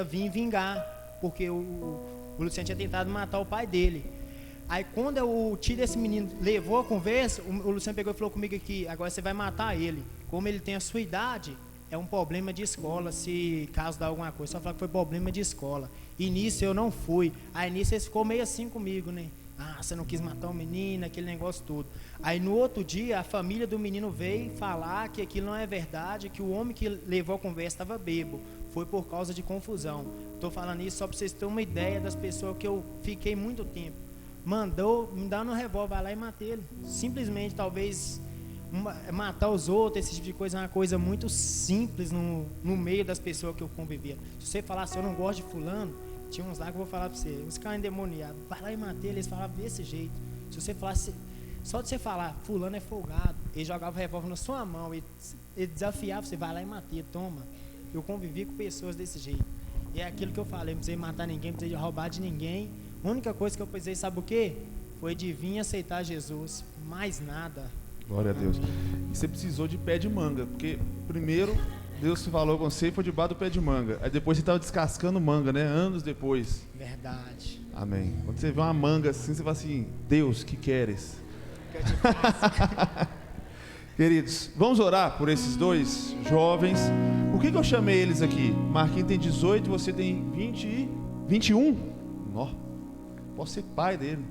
Speaker 3: vir vingar, porque o Luciano tinha tentado matar o pai dele. Aí quando o tio desse menino levou a conversa, o Luciano pegou e falou comigo aqui: agora você vai matar ele. Como ele tem a sua idade, é um problema de escola, se caso dá alguma coisa. Só falar que foi problema de escola. E nisso eu não fui. Aí nisso ele ficou meio assim comigo, né? Ah, você não quis matar o menino, aquele negócio todo. Aí no outro dia a família do menino veio falar que aquilo não é verdade, que o homem que levou a conversa estava bêbado. Foi por causa de confusão. Estou falando isso só para vocês terem uma ideia das pessoas que eu fiquei muito tempo. Mandou me dar no revólver, vai lá e matei ele. Simplesmente, talvez matar os outros, esse tipo de coisa é uma coisa muito simples no meio das pessoas que eu convivia. Se você falar assim, eu não gosto de fulano, tinha uns lá que eu vou falar para você, uns caras endemoniados, vai lá e matei ele, eles falavam desse jeito. Se você falasse, só de você falar, fulano é folgado, ele jogava o revólver na sua mão, ele desafiava você, vai lá e matei, toma. Eu convivi com pessoas desse jeito. E é aquilo que eu falei, não precisei matar ninguém, não precisei roubar de ninguém. A única coisa que eu precisei, sabe o quê? Foi de vir aceitar Jesus, mais nada.
Speaker 2: Glória a Deus. E você precisou de pé de manga, porque primeiro Deus falou com você e foi debaixo do pé de manga. Aí depois você estava descascando manga, né? Anos depois.
Speaker 3: Verdade.
Speaker 2: Amém. Quando você vê uma manga assim, você fala assim: Deus, que queres? Queridos, vamos orar por esses dois jovens. Por que eu chamei eles aqui? Marquinhos tem 18, você tem 20 e 21? Nó, posso ser pai dele.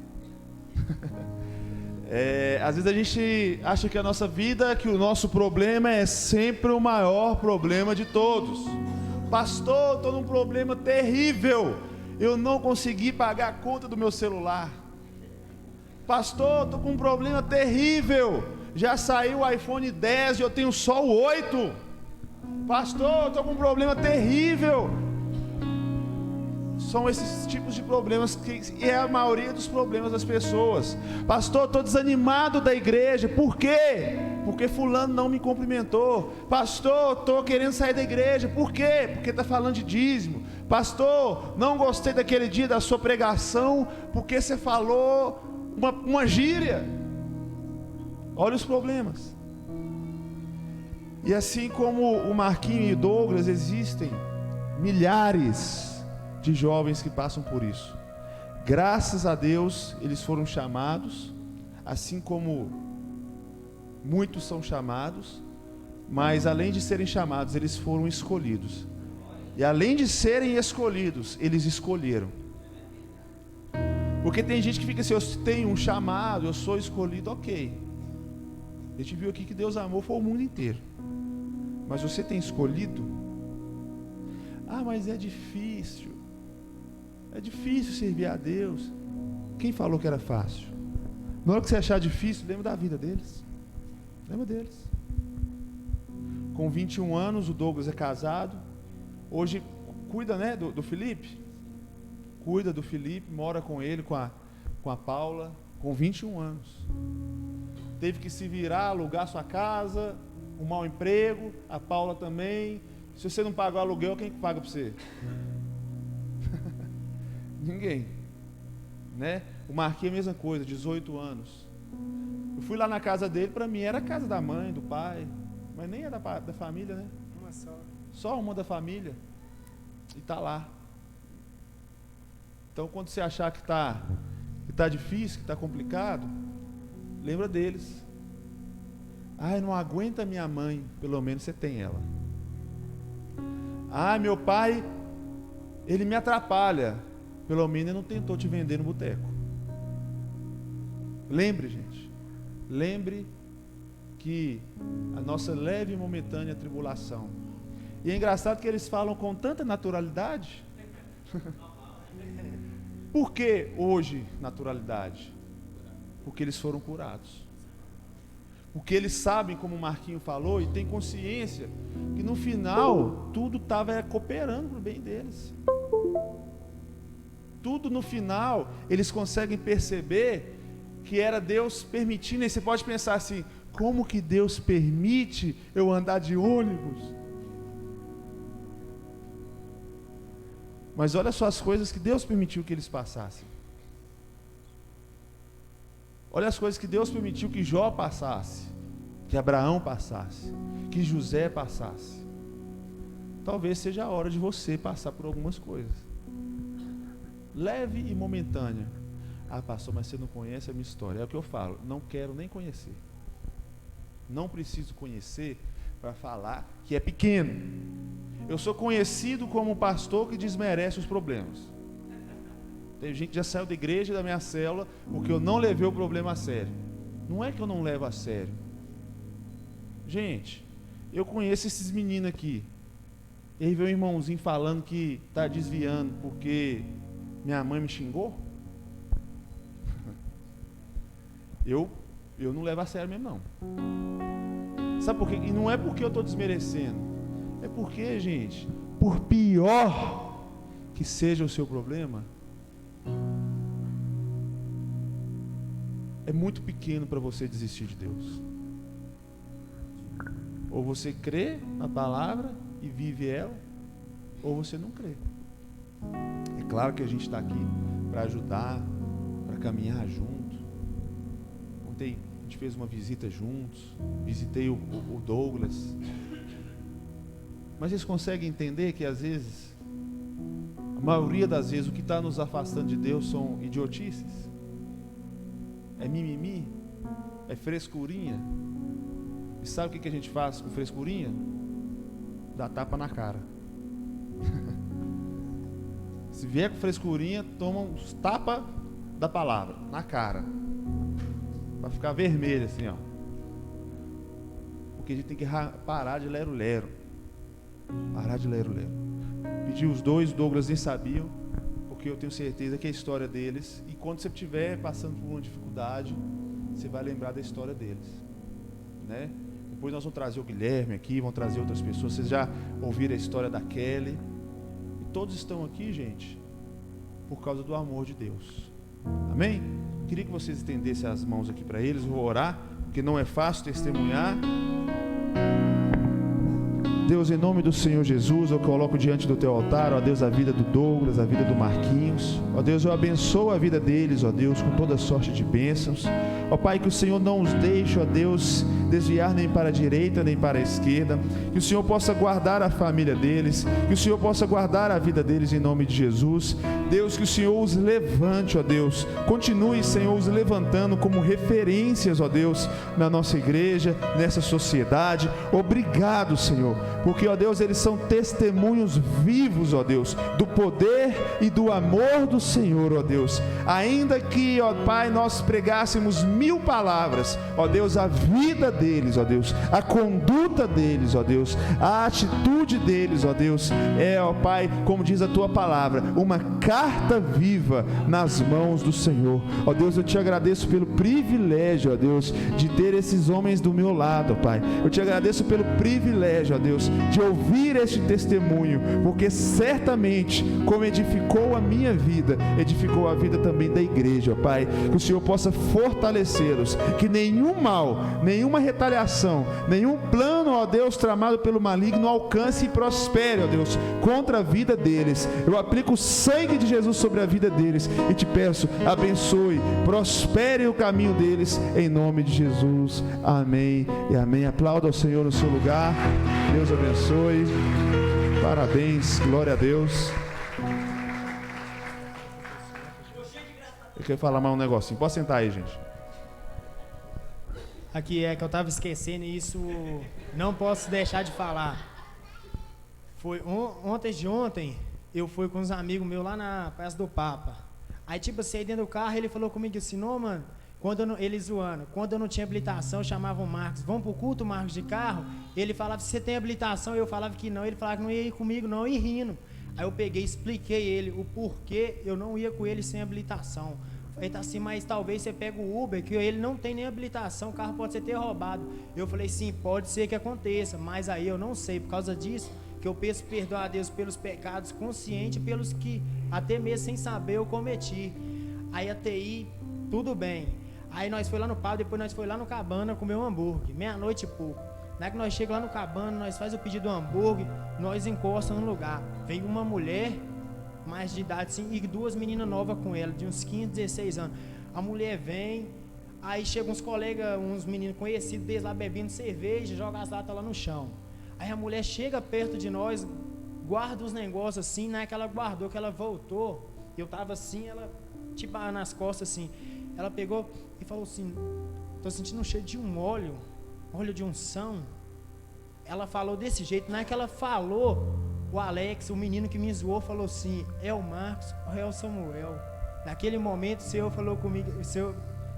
Speaker 2: Às vezes a gente acha que a nossa vida, que o nosso problema é sempre o maior problema de todos. Pastor, estou num problema terrível. Eu não consegui pagar a conta do meu celular. Pastor, estou com um problema terrível. Já saiu o iPhone 10 e eu tenho só o 8. Pastor, estou com um problema terrível. São esses tipos de problemas que é a maioria dos problemas das pessoas. Pastor, estou desanimado da igreja. Por quê? Porque fulano não me cumprimentou. Pastor, estou querendo sair da igreja. Por quê? Porque está falando de dízimo. Pastor, não gostei daquele dia da sua pregação, porque você falou uma gíria. Olha os problemas. E assim como o Marquinhos e o Douglas, existem milhares de jovens que passam por isso. Graças a Deus eles foram chamados, assim como muitos são chamados, mas além de serem chamados, eles foram escolhidos. E além de serem escolhidos, eles escolheram. Porque tem gente que fica assim: eu tenho um chamado, eu sou escolhido. Ok, a gente viu aqui que Deus amou foi o mundo inteiro. Mas você tem escolhido? Ah, mas é difícil. É difícil servir a Deus. Quem falou que era fácil? Na hora que você achar difícil, lembra da vida deles. Lembra deles. Com 21 anos, o Douglas é casado. Hoje cuida, né, do Felipe. Cuida do Felipe, mora com ele, com a Paula, com 21 anos. Teve que se virar, alugar sua casa, arrumar um emprego, a Paula também. Se você não paga o aluguel, quem paga para você? Ninguém, né? O Marquinhos é a mesma coisa, 18 anos. Eu fui lá na casa dele, para mim era a casa da mãe, do pai, mas nem era da família, né?
Speaker 3: Uma só.
Speaker 2: Só uma da família. E está lá. Então quando você achar que tá difícil, que está complicado, lembra deles. Ai, não aguenta minha mãe, pelo menos você tem ela. Ah, meu pai, ele me atrapalha, pelo menos ele não tentou te vender no boteco. Lembre, gente, lembre que a nossa leve e momentânea tribulação. E é engraçado que eles falam com tanta naturalidade. Por que hoje naturalidade? Porque eles foram curados. Porque eles sabem, como o Marquinho falou, e tem consciência que no final tudo estava cooperando para o bem deles. Tudo no final eles conseguem perceber que era Deus permitindo. E você pode pensar assim: como que Deus permite eu andar de ônibus? Mas olha só as coisas que Deus permitiu que eles passassem. Olha as coisas que Deus permitiu que Jó passasse, que Abraão passasse, que José passasse. Talvez seja a hora de você passar por algumas coisas. Leve e momentânea. Ah, pastor, mas você não conhece a minha história. É o que eu falo, não quero nem conhecer. Não preciso conhecer para falar que é pequeno. Eu sou conhecido como um pastor que desmerece os problemas. Tem gente que já saiu da igreja, da minha célula, porque eu não levei o problema a sério. Não é que eu não levo a sério. Gente, eu conheço esses meninos aqui. E aí vem um irmãozinho falando que está desviando porque minha mãe me xingou. Eu não levo a sério mesmo, não. Sabe por quê? E não é porque eu estou desmerecendo. É porque, gente, por pior que seja o seu problema, é muito pequeno para você desistir de Deus. Ou você crê na palavra e vive ela, ou você não crê. É claro que a gente está aqui para ajudar, para caminhar junto. Ontem a gente fez uma visita juntos, visitei o Douglas. Mas vocês conseguem entender que às vezes, a maioria das vezes, o que está nos afastando de Deus são idiotices? É mimimi? É frescurinha? E sabe o que a gente faz com frescurinha? Dá tapa na cara. Se vier com frescurinha, toma uns tapa da palavra na cara, para ficar vermelho assim, ó. Porque a gente tem que parar de lero-lero. Parar de lero-lero. Pedi os dois, o Douglas nem sabiam, porque eu tenho certeza que é a história deles. E quando você estiver passando por uma dificuldade, você vai lembrar da história deles, né? Depois nós vamos trazer o Guilherme aqui, vamos trazer outras pessoas. Vocês já ouviram a história da Kelly. E todos estão aqui, gente, por causa do amor de Deus. Amém? Queria que vocês estendessem as mãos aqui para eles. Vou orar, porque não é fácil testemunhar. Deus, em nome do Senhor Jesus, eu coloco diante do teu altar, ó Deus, a vida do Douglas, a vida do Marquinhos. Ó Deus, eu abençoo a vida deles, ó Deus, com toda sorte de bênçãos. Ó Pai, que o Senhor não os deixe, ó Deus, desviar nem para a direita nem para a esquerda. Que o Senhor possa guardar a família deles, que o Senhor possa guardar a vida deles em nome de Jesus. Deus, que o Senhor os levante, ó Deus. Continue, Senhor, os levantando como referências, ó Deus, na nossa igreja, nessa sociedade. Obrigado, Senhor, porque, ó Deus, eles são testemunhos vivos, ó Deus, do poder e do amor do Senhor, ó Deus. Ainda que, ó Pai, nós pregássemos 1000 palavras, ó Deus, a vida deles, ó Deus, a conduta deles, ó Deus, a atitude deles, ó Deus, é, ó Pai, como diz a tua palavra, uma carta viva nas mãos do Senhor. Ó Deus, eu te agradeço pelo privilégio, ó Deus, de ter esses homens do meu lado, ó Pai. Eu te agradeço pelo privilégio, ó Deus, de ouvir este testemunho, porque certamente, como edificou a minha vida, edificou a vida também da igreja, ó Pai. Que o Senhor possa fortalecê-los, que nenhum mal, nenhuma retaliação, nenhum plano, ó Deus, tramado pelo maligno alcance e prospere, ó Deus, contra a vida deles. Eu aplico o sangue de Jesus sobre a vida deles e te peço, abençoe, prospere o caminho deles, em nome de Jesus. Amém e amém. Aplauda ao Senhor no seu lugar. Deus abençoe. Parabéns, glória a Deus. Eu quero falar mais um negocinho. Pode sentar aí, gente.
Speaker 3: Aqui é que eu estava esquecendo e isso não posso deixar de falar. Foi antes de ontem, eu fui com uns amigos meus lá na Praça do Papa. Aí, tipo assim, aí dentro do carro, ele falou comigo assim, não, mano, ele zoando, quando eu não tinha habilitação, eu chamava o Marcos, vamos pro culto, Marcos, de carro? Ele falava, você tem habilitação? Eu falava que não, ele falava que não ia ir comigo não, e rindo. Aí eu peguei e expliquei ele o porquê eu não ia com ele sem habilitação. Ele tá assim, mas talvez você pega o Uber, que ele não tem nem habilitação, o carro pode ser ter roubado. Eu falei, sim, pode ser que aconteça, mas aí eu não sei, por causa disso, que eu peço perdão a Deus pelos pecados conscientes, pelos que até mesmo sem saber eu cometi. Aí a TI, tudo bem. Aí nós foi lá no Pau, depois nós foi lá no Cabana comer um hambúrguer, meia-noite e pouco. Na hora que nós chegamos lá no Cabana, nós faz o pedido do hambúrguer, nós encostamos no lugar. Veio uma mulher, mais de idade assim, e duas meninas novas com ela, de uns 15, 16 anos. A mulher vem, aí chegam uns colegas, uns meninos conhecidos deles lá bebendo cerveja, joga as latas lá no chão. Aí a mulher chega perto de nós, guarda os negócios assim, na hora que ela guardou, que ela voltou, eu tava assim, ela tipo nas costas assim, ela pegou e falou assim, tô sentindo um cheiro de um óleo de unção. Ela falou desse jeito, na hora que ela falou, o Alex, o menino que me zoou, falou assim, é o Marcos ou é o Samuel? Naquele momento o Senhor falou comigo, o Senhor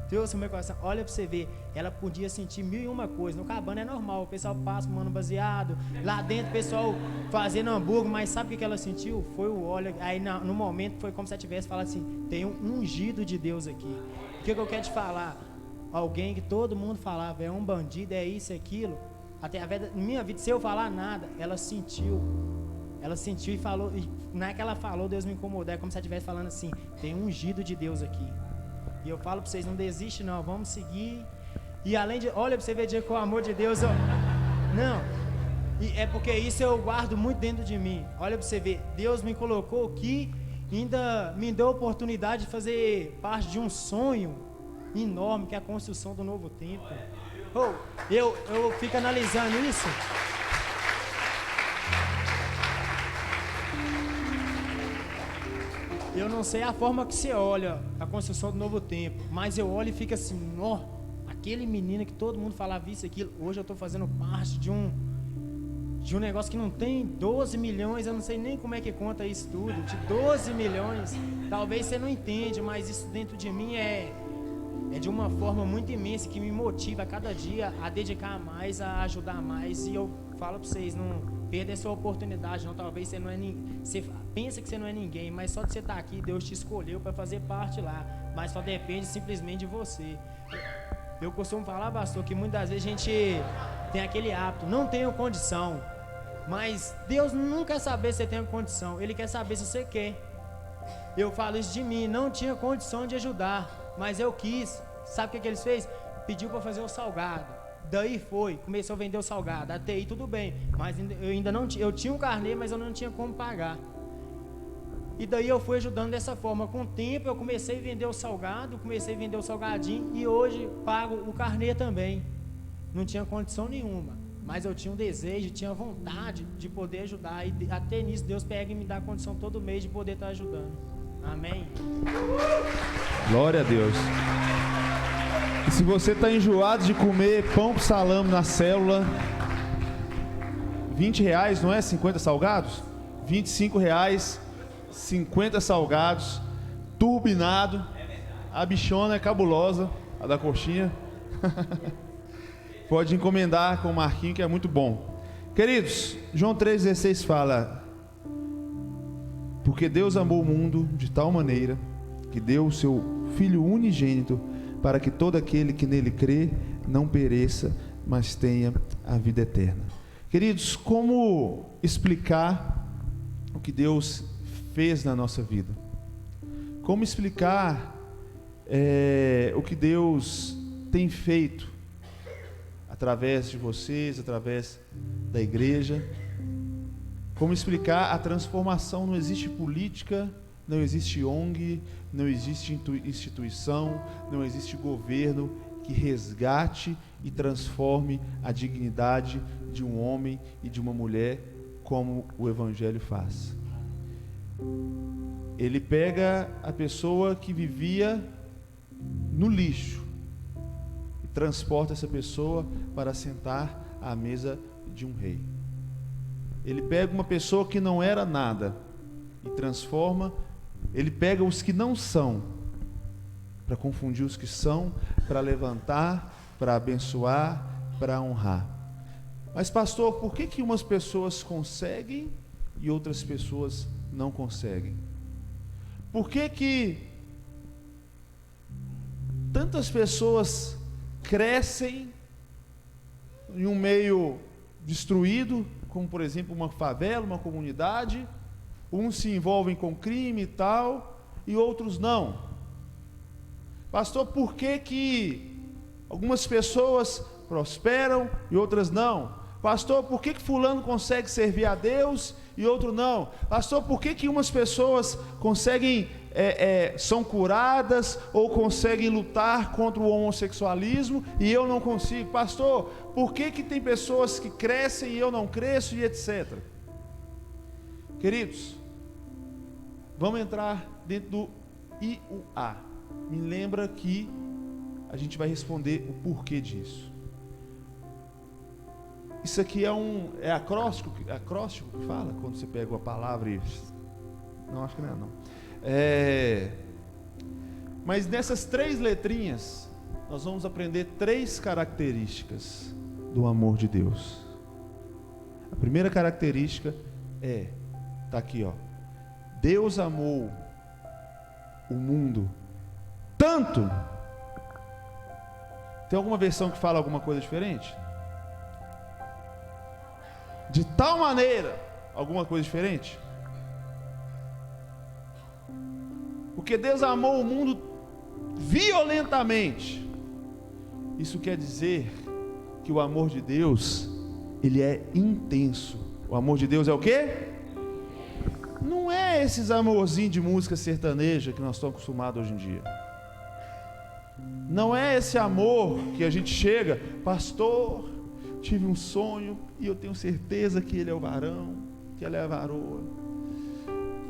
Speaker 3: trouxe o meu coração, olha pra você ver, ela podia sentir 1001 coisas, no Cabana é normal, o pessoal passa fumando baseado, lá dentro o pessoal fazendo hambúrguer, mas sabe o que ela sentiu? Foi o óleo, aí no momento foi como se ela tivesse falado assim, tem um ungido de Deus aqui. O que eu quero te falar? Alguém que todo mundo falava, é um bandido, é isso, é aquilo, até a minha vida, sem eu falar nada, ela sentiu e falou, e na hora que ela falou, Deus me incomodou, é como se ela estivesse falando assim, tem um ungido de Deus aqui. E eu falo para vocês, não desiste não, vamos seguir. E além de, olha para você ver com o amor de Deus, não, e é porque isso eu guardo muito dentro de mim. Olha para você ver, Deus me colocou aqui, ainda me deu a oportunidade de fazer parte de um sonho enorme, que é a construção do novo templo. Eu fico analisando isso. eu não sei a forma que você olha a construção do Novo Tempo, mas eu olho e fico assim, ó, aquele menino que todo mundo falava isso e aquilo, hoje eu estou fazendo parte de um negócio que não tem 12 milhões, eu não sei nem como é que conta isso tudo, de 12 milhões, talvez você não entende, mas isso dentro de mim é de uma forma muito imensa, que me motiva a cada dia a dedicar mais, a ajudar mais, e eu falo para vocês, não perder essa oportunidade não, talvez você não é você pensa que você não é ninguém, mas só de você estar aqui, Deus te escolheu para fazer parte lá, mas só depende simplesmente de você. Eu costumo falar, pastor, que muitas vezes a gente tem aquele hábito, não tenho condição, mas Deus não quer saber se você tem condição, Ele quer saber se você quer. Eu falo isso de mim, não tinha condição de ajudar, mas eu quis. Sabe o que eles fez? Pediu para fazer o salgado. Daí começou a vender o salgado. Até aí tudo bem, mas eu ainda não tinha, eu tinha um carnê, mas eu não tinha como pagar. E daí eu fui ajudando dessa forma. Com o tempo eu comecei a vender o salgado, comecei a vender o salgadinho e hoje pago o carnê também. Não tinha condição nenhuma, mas eu tinha um desejo, tinha vontade de poder ajudar, e até nisso Deus pega e me dá condição todo mês de poder estar ajudando. Amém?
Speaker 2: Glória a Deus. E se você está enjoado de comer pão com salame na célula, R$20, não é? 50 salgados? R$25, 50 salgados, turbinado. A bichona é cabulosa, a da coxinha. Pode encomendar com o Marquinho, que é muito bom. Queridos, João 3,16 fala: porque Deus amou o mundo de tal maneira que deu o seu Filho unigênito, para que todo aquele que nele crê não pereça, mas tenha a vida eterna. Queridos, como explicar o que Deus fez na nossa vida? Como explicar o que Deus tem feito através de vocês, através da igreja? Como explicar a transformação? Não existe política, não existe ONG, não existe instituição, não existe governo que resgate e transforme a dignidade de um homem e de uma mulher como o Evangelho faz. Ele pega a pessoa que vivia no lixo e transporta essa pessoa para sentar à mesa de um rei. Ele pega uma pessoa que não era nada e transforma. Ele pega os que não são para confundir os que são, para levantar, para abençoar, para honrar. Mas pastor, por que umas pessoas conseguem e outras pessoas não conseguem? Por que tantas pessoas crescem em um meio destruído, como por exemplo uma favela, uma comunidade, uns se envolvem com crime e tal, e outros não? Pastor, por que algumas pessoas prosperam e outras não? Pastor, por que fulano consegue servir a Deus e outro não? Pastor, por que umas pessoas conseguem, são curadas ou conseguem lutar contra o homossexualismo e eu não consigo? Pastor, por que tem pessoas que crescem e eu não cresço, e etc. Queridos, vamos entrar dentro do I, U, A. Me lembra que a gente vai responder o porquê disso. Isso aqui é acróstico que fala, quando você pega uma palavra e... Não, acho que não é não. Mas nessas 3 letrinhas, nós vamos aprender 3 características do amor de Deus. A primeira característica está aqui, ó. Deus amou o mundo tanto. Tem alguma versão que fala alguma coisa diferente? De tal maneira, alguma coisa diferente? Porque Deus amou o mundo violentamente. Isso quer dizer que o amor de Deus, ele é intenso. O amor de Deus é o quê? Não é esses amorzinhos de música sertaneja que nós estamos acostumados hoje em dia. Não é esse amor que a gente chega, pastor, tive um sonho e eu tenho certeza que ele é o varão, que ela é a varoa,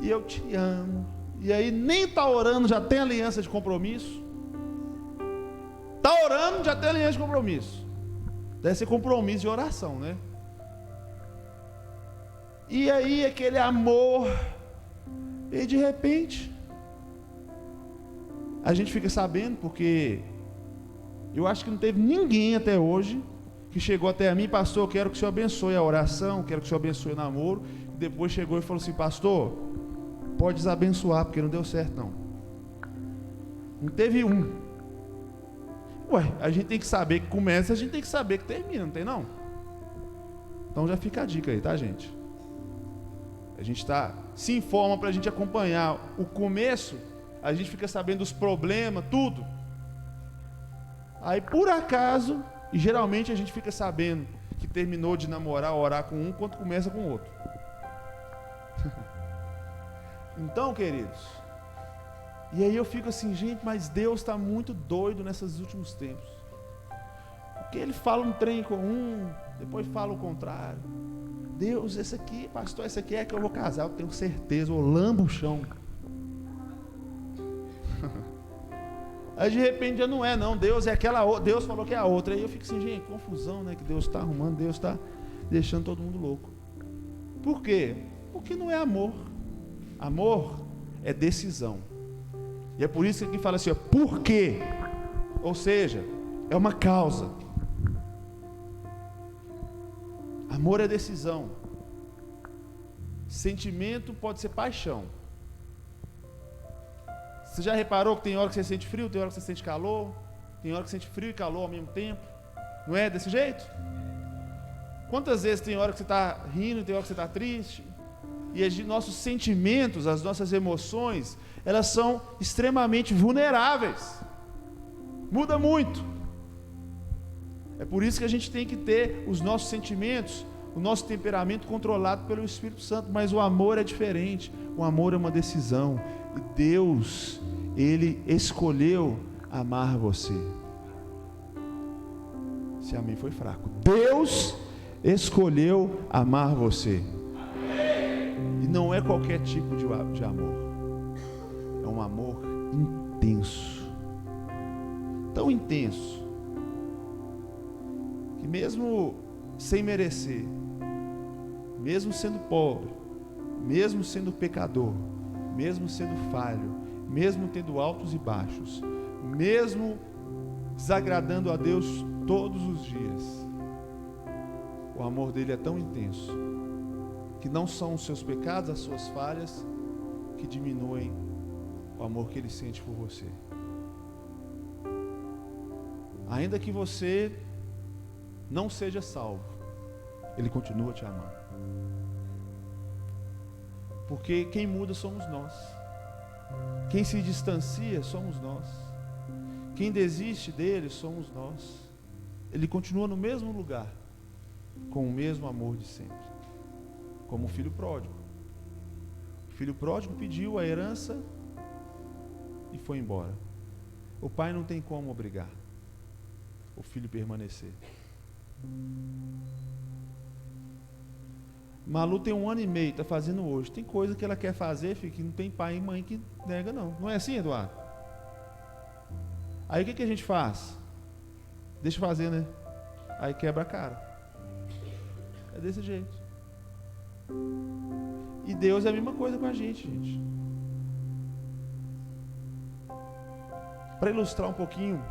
Speaker 2: e eu te amo, E aí nem está orando, já tem aliança de compromisso. Está orando, já tem aliança de compromisso. Deve ser compromisso de oração, né? E aí aquele amor, e de repente a gente fica sabendo, porque eu acho que não teve ninguém até hoje que chegou até a mim, pastor, eu quero que o senhor abençoe a oração, quero que o senhor abençoe o namoro, e depois chegou e falou assim, pastor, pode desabençoar, porque não deu certo não. Não teve um. Ué, a gente tem que saber que começa, a gente tem que saber que termina, não tem não? Então já fica a dica aí, tá, gente? A gente se informa para a gente acompanhar o começo, a gente fica sabendo dos problemas, tudo. Aí por acaso, e geralmente a gente fica sabendo que terminou de namorar, orar com um, quando começa com o outro. Então, queridos, e aí eu fico assim, gente, mas Deus está muito doido nesses últimos tempos. Porque Ele fala um trem com um, depois fala o contrário. Deus, esse aqui, pastor, esse aqui é que eu vou casar, eu tenho certeza, eu lambo o chão. Aí de repente já não é, não, Deus é aquela outra, Deus falou que é a outra. Aí eu fico assim, gente, confusão, né, que Deus está arrumando, Deus está deixando todo mundo louco. Por quê? Porque não é amor. Amor é decisão. E é por isso que aqui fala assim, ó, por quê? Ou seja, é uma causa. Amor é decisão. Sentimento pode ser paixão. Você já reparou que tem hora que você sente frio, tem hora que você sente calor, tem hora que você sente frio e calor ao mesmo tempo? Não é desse jeito? Quantas vezes tem hora que você está rindo, tem hora que você está triste? E os nossos sentimentos, as nossas emoções, elas são extremamente vulneráveis. Muda muito. É por isso que a gente tem que ter os nossos sentimentos, o nosso temperamento controlado pelo Espírito Santo. Mas o amor é diferente. O amor é uma decisão. E Deus, Ele escolheu amar você. Esse amém foi fraco. Deus escolheu amar você. E não é qualquer tipo de amor. É um amor intenso. Tão intenso que mesmo sem merecer, mesmo sendo pobre, mesmo sendo pecador, mesmo sendo falho, mesmo tendo altos e baixos, mesmo desagradando a Deus todos os dias, o amor dele é tão intenso que não são os seus pecados, as suas falhas que diminuem o amor que ele sente por você. Ainda que você não seja salvo, ele continua te amando. Porque quem muda somos nós. Quem se distancia somos nós. Quem desiste dele somos nós. Ele continua no mesmo lugar, com o mesmo amor de sempre. Como o filho pródigo. O filho pródigo pediu a herança e foi embora. O pai não tem como obrigar o filho permanecer. Malu tem 1 ano e meio, está fazendo hoje. Tem coisa que ela quer fazer, filho, que não tem pai e mãe que nega não. Não é assim, Eduardo? Aí o que a gente faz? Deixa fazer, né? Aí quebra a cara. É desse jeito. E Deus é a mesma coisa com a gente. Para ilustrar um pouquinho,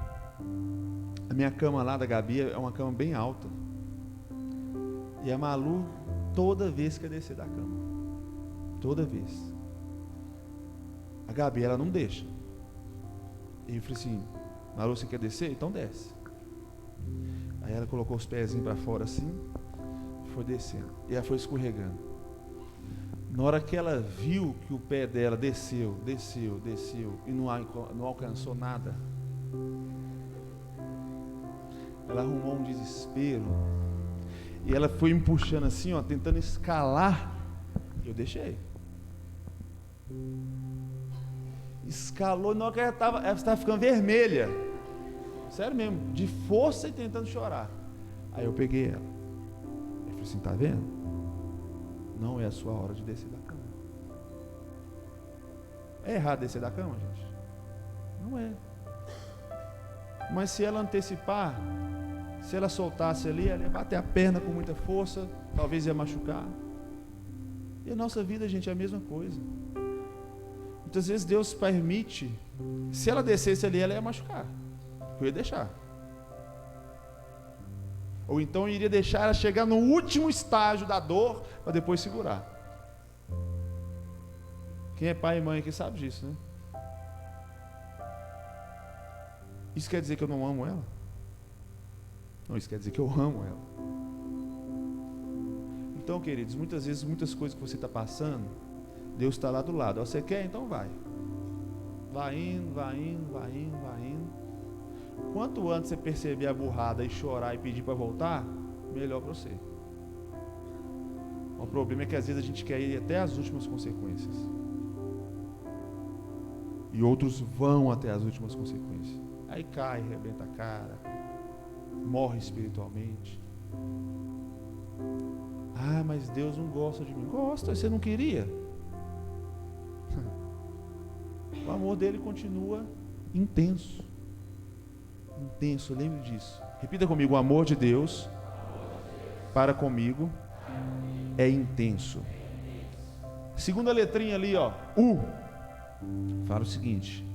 Speaker 2: a minha cama lá da Gabi é uma cama bem alta. E a Malu, toda vez quer descer da cama. Toda vez. A Gabi, ela não deixa. E eu falei assim, Malu, você quer descer? Então desce. Aí ela colocou os pezinhos para fora assim, foi descendo. E ela foi escorregando. Na hora que ela viu que o pé dela desceu e não alcançou nada, ela arrumou um desespero. E ela foi me puxando assim, ó, tentando escalar. Eu deixei. Escalou, na hora que ela estava ficando vermelha. Sério mesmo, de força e tentando chorar. Aí eu peguei ela. Eu falei assim, tá vendo? Não é a sua hora de descer da cama. É errado descer da cama, gente? Não é. Mas se ela antecipar, se ela soltasse ali, ela ia bater a perna com muita força, talvez ia machucar. E a nossa vida, gente, é a mesma coisa. Muitas vezes Deus permite, se ela descesse ali, ela ia machucar. Eu ia deixar. Ou então eu iria deixar ela chegar no último estágio da dor, para depois segurar. Quem é pai e mãe aqui sabe disso, né? Isso quer dizer que eu não amo ela? Não, isso quer dizer que eu amo ela. Então, queridos, muitas vezes, muitas coisas que você está passando, Deus está lá do lado. Você quer? Então vai. Vai indo, vai indo, vai indo, vai indo. Quanto antes você perceber a burrada e chorar e pedir para voltar, melhor para você. O problema é que às vezes a gente quer ir até as últimas consequências. E outros vão até as últimas consequências. Aí cai, arrebenta a cara, morre espiritualmente. Ah, mas Deus não gosta de mim. Gosta, você não queria? O amor dele continua intenso. Intenso, lembre disso. Repita comigo: o amor de Deus para comigo é intenso. Segunda letrinha ali, ó, U. Fala o seguinte: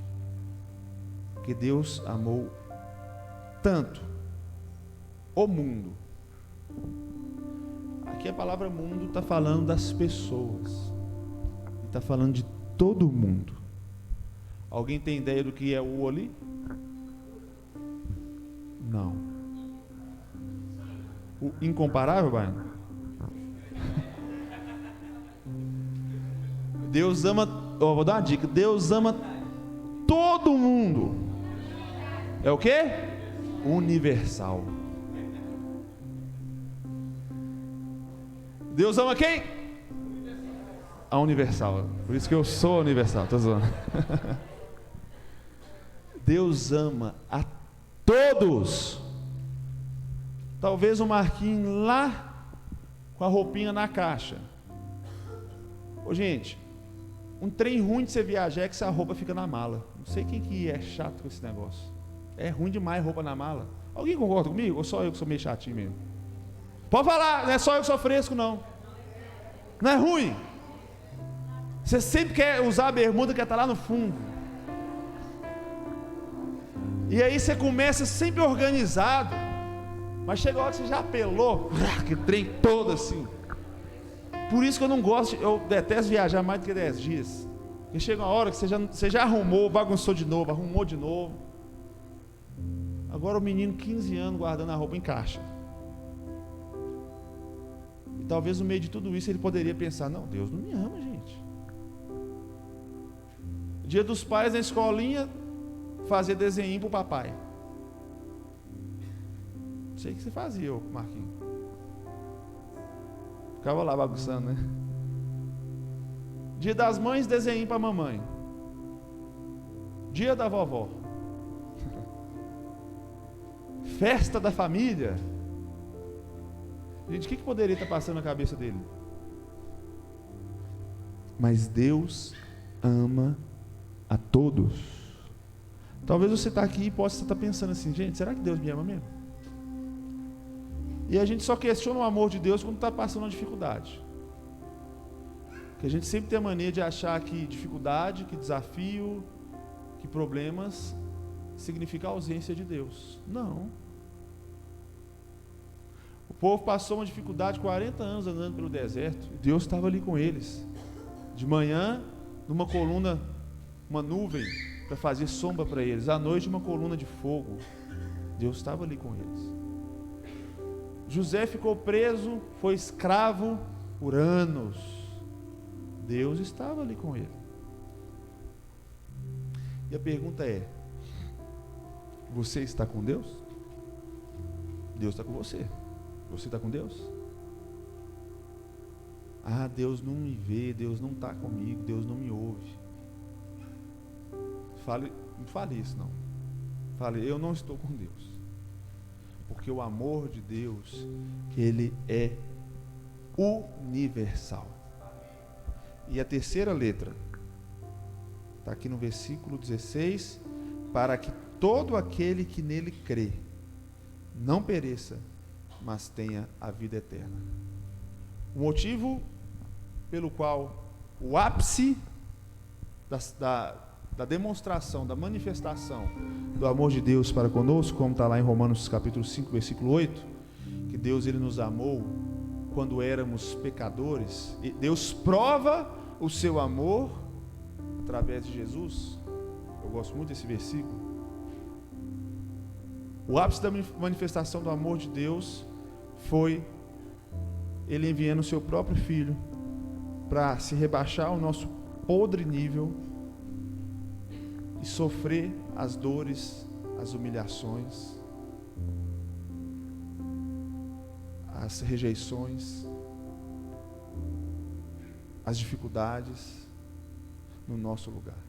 Speaker 2: que Deus amou tanto o mundo. Aqui a palavra mundo está falando das pessoas, está falando de todo mundo. Alguém tem ideia do que é o ali? Não. O incomparável, Baiano? Deus ama, vou dar uma dica: Deus ama todo mundo. É o quê? Universal. Deus ama quem? A universal. Por isso que eu sou universal. Tô zoando. Deus ama a todos. Talvez o Marquinhos lá com a roupinha na caixa. Ô, gente, um trem ruim de você viajar é que essa roupa fica na mala. Não sei quem que é chato com esse negócio. É ruim demais roupa na mala. Alguém concorda comigo? Ou só eu que sou meio chatinho mesmo? Pode falar, não é só eu que sou fresco, não. Não é ruim? Você sempre quer usar a bermuda que está lá no fundo. E aí você começa sempre organizado, mas chega a hora que você já apelou, que trem todo assim. Por isso que eu não gosto, eu detesto viajar mais do que 10 dias. Porque chega uma hora que você já arrumou, bagunçou de novo, arrumou de novo. Agora o menino, 15 anos, guardando a roupa em caixa. E talvez no meio de tudo isso ele poderia pensar: não, Deus não me ama, gente. Dia dos pais na escolinha, fazer desenho pro papai. Não sei o que você fazia, Marquinhos. Ficava lá bagunçando, né? Dia das mães, desenho pra mamãe. Dia da vovó. Festa da família. Gente, o que poderia estar passando na cabeça dele? Mas Deus ama a todos. Talvez você está aqui e possa estar pensando assim: gente, será que Deus me ama mesmo? E a gente só questiona o amor de Deus quando está passando uma dificuldade. Porque a gente sempre tem a mania de achar que dificuldade, que desafio, que problemas significa a ausência de Deus. Não. O povo passou uma dificuldade, 40 anos andando pelo deserto, e Deus estava ali com eles. De manhã, numa coluna, uma nuvem, para fazer sombra para eles. À noite, uma coluna de fogo. Deus estava ali com eles. José ficou preso, foi escravo por anos. Deus estava ali com ele. E a pergunta é: você está com Deus? Deus está com você. Você está com Deus? Ah, Deus não me vê, Deus não está comigo, Deus não me ouve. Não fale isso, não. Fale: eu não estou com Deus. Porque o amor de Deus, ele é universal. E a terceira letra, Está aqui no versículo 16, para que todo aquele que nele crê não pereça, mas tenha a vida eterna. O motivo pelo qual o ápice da demonstração, da manifestação do amor de Deus para conosco, como está lá em Romanos capítulo 5, versículo 8, que Deus ele nos amou quando éramos pecadores, e Deus prova o seu amor através de Jesus. Eu gosto muito desse versículo. O ápice da manifestação do amor de Deus foi Ele enviando o seu próprio Filho para se rebaixar ao nosso podre nível e sofrer as dores, as humilhações, as rejeições, as dificuldades no nosso lugar.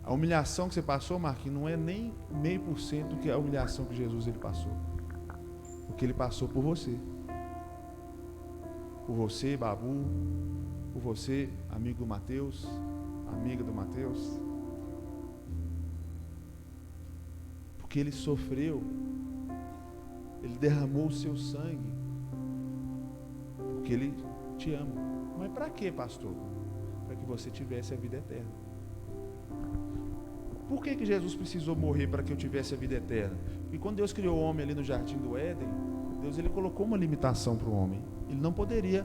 Speaker 2: A humilhação que você passou, Marquinhos, não é nem 0,5% do que é a humilhação que Jesus ele passou. Porque ele passou por você. Por você, Babu. Por você, amigo do Mateus. Amiga do Mateus. Porque ele sofreu. Ele derramou o seu sangue. Porque ele te ama. Mas para quê, pastor? Para que você tivesse a vida eterna. Por que Jesus precisou morrer para que eu tivesse a vida eterna? Porque quando Deus criou o homem ali no jardim do Éden, Deus ele colocou uma limitação para o homem. Ele não poderia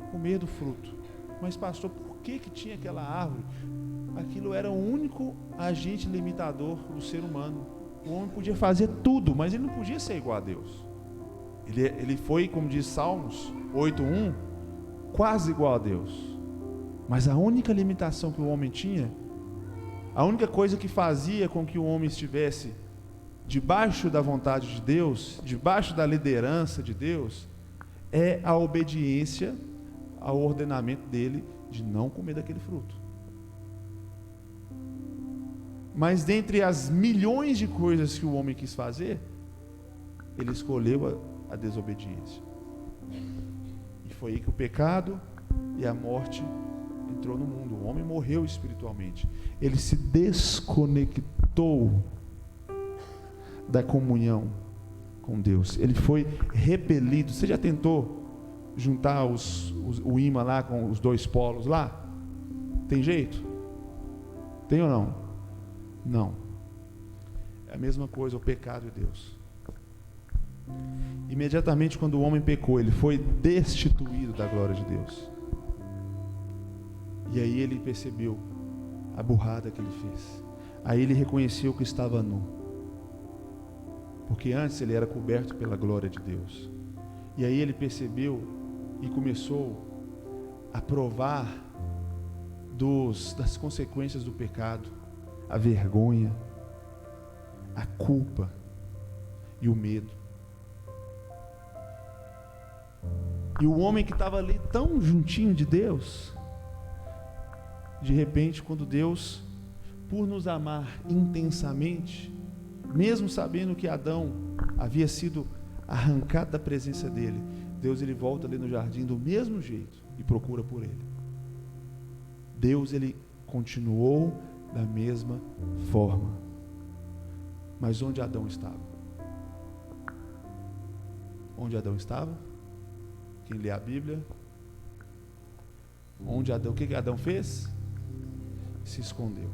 Speaker 2: comer do fruto. Mas pastor, por que tinha aquela árvore? Aquilo era o único agente limitador do ser humano. O homem podia fazer tudo, mas ele não podia ser igual a Deus. Ele foi, como diz Salmos 8:1, quase igual a Deus. Mas a única limitação que o homem tinha, a única coisa que fazia com que o homem estivesse debaixo da vontade de Deus, debaixo da liderança de Deus, é a obediência ao ordenamento dele de não comer daquele fruto. Mas dentre as milhões de coisas que o homem quis fazer, ele escolheu a desobediência. E foi aí que o pecado e a morte entrou no mundo. O homem morreu espiritualmente. Ele se desconectou da comunhão com Deus. Ele foi repelido. Você já tentou juntar o ímã lá com os dois polos lá? Tem jeito? Tem ou não? Não. É a mesma coisa o pecado e Deus. Imediatamente quando o homem pecou, ele foi destituído da glória de Deus. E aí ele percebeu a burrada que ele fez. Aí ele reconheceu que estava nu. Porque antes ele era coberto pela glória de Deus. E aí ele percebeu e começou a provar das consequências do pecado, a vergonha, a culpa e o medo. E o homem que estava ali tão juntinho de Deus, de repente, quando Deus, por nos amar intensamente, mesmo sabendo que Adão havia sido arrancado da presença dele, Deus ele volta ali no jardim do mesmo jeito e procura por ele. Deus ele continuou da mesma forma. Mas onde Adão estava? Onde Adão estava? Quem lê a Bíblia? Onde Adão, o que Adão fez? Se escondeu.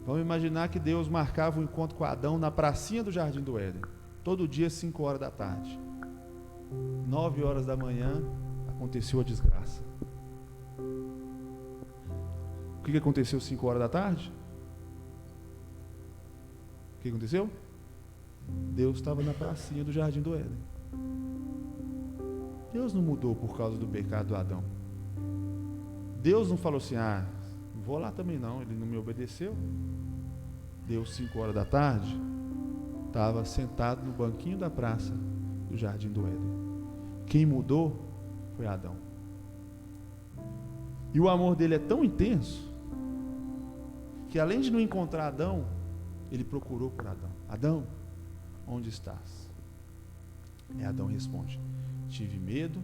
Speaker 2: Vamos imaginar que Deus marcava um encontro com Adão na pracinha do Jardim do Éden, todo dia 5 horas da tarde. 9 horas da manhã aconteceu a desgraça. O que aconteceu 5 horas da tarde? O que aconteceu? Deus estava na pracinha do Jardim do Éden. Deus não mudou por causa do pecado do Adão. Deus não falou assim, não vou lá também não, ele não me obedeceu. Deu 5 horas da tarde, estava sentado no banquinho da praça do Jardim do Éden. Quem mudou foi Adão. E o amor dele é tão intenso, que além de não encontrar Adão, ele procurou por Adão. Adão, onde estás? E Adão responde, tive medo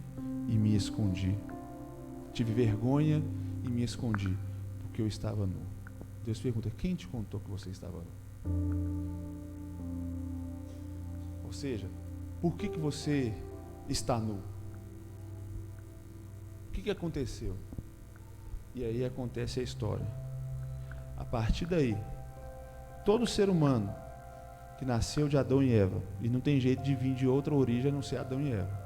Speaker 2: e me escondi. tive vergonha e me escondi, porque eu estava nu. Deus pergunta: quem te contou que você estava nu? Ou seja, por que você está nu? O que aconteceu? E aí acontece a história. A partir daí, todo ser humano que nasceu de Adão e Eva, e não tem jeito de vir de outra origem a não ser Adão e Eva.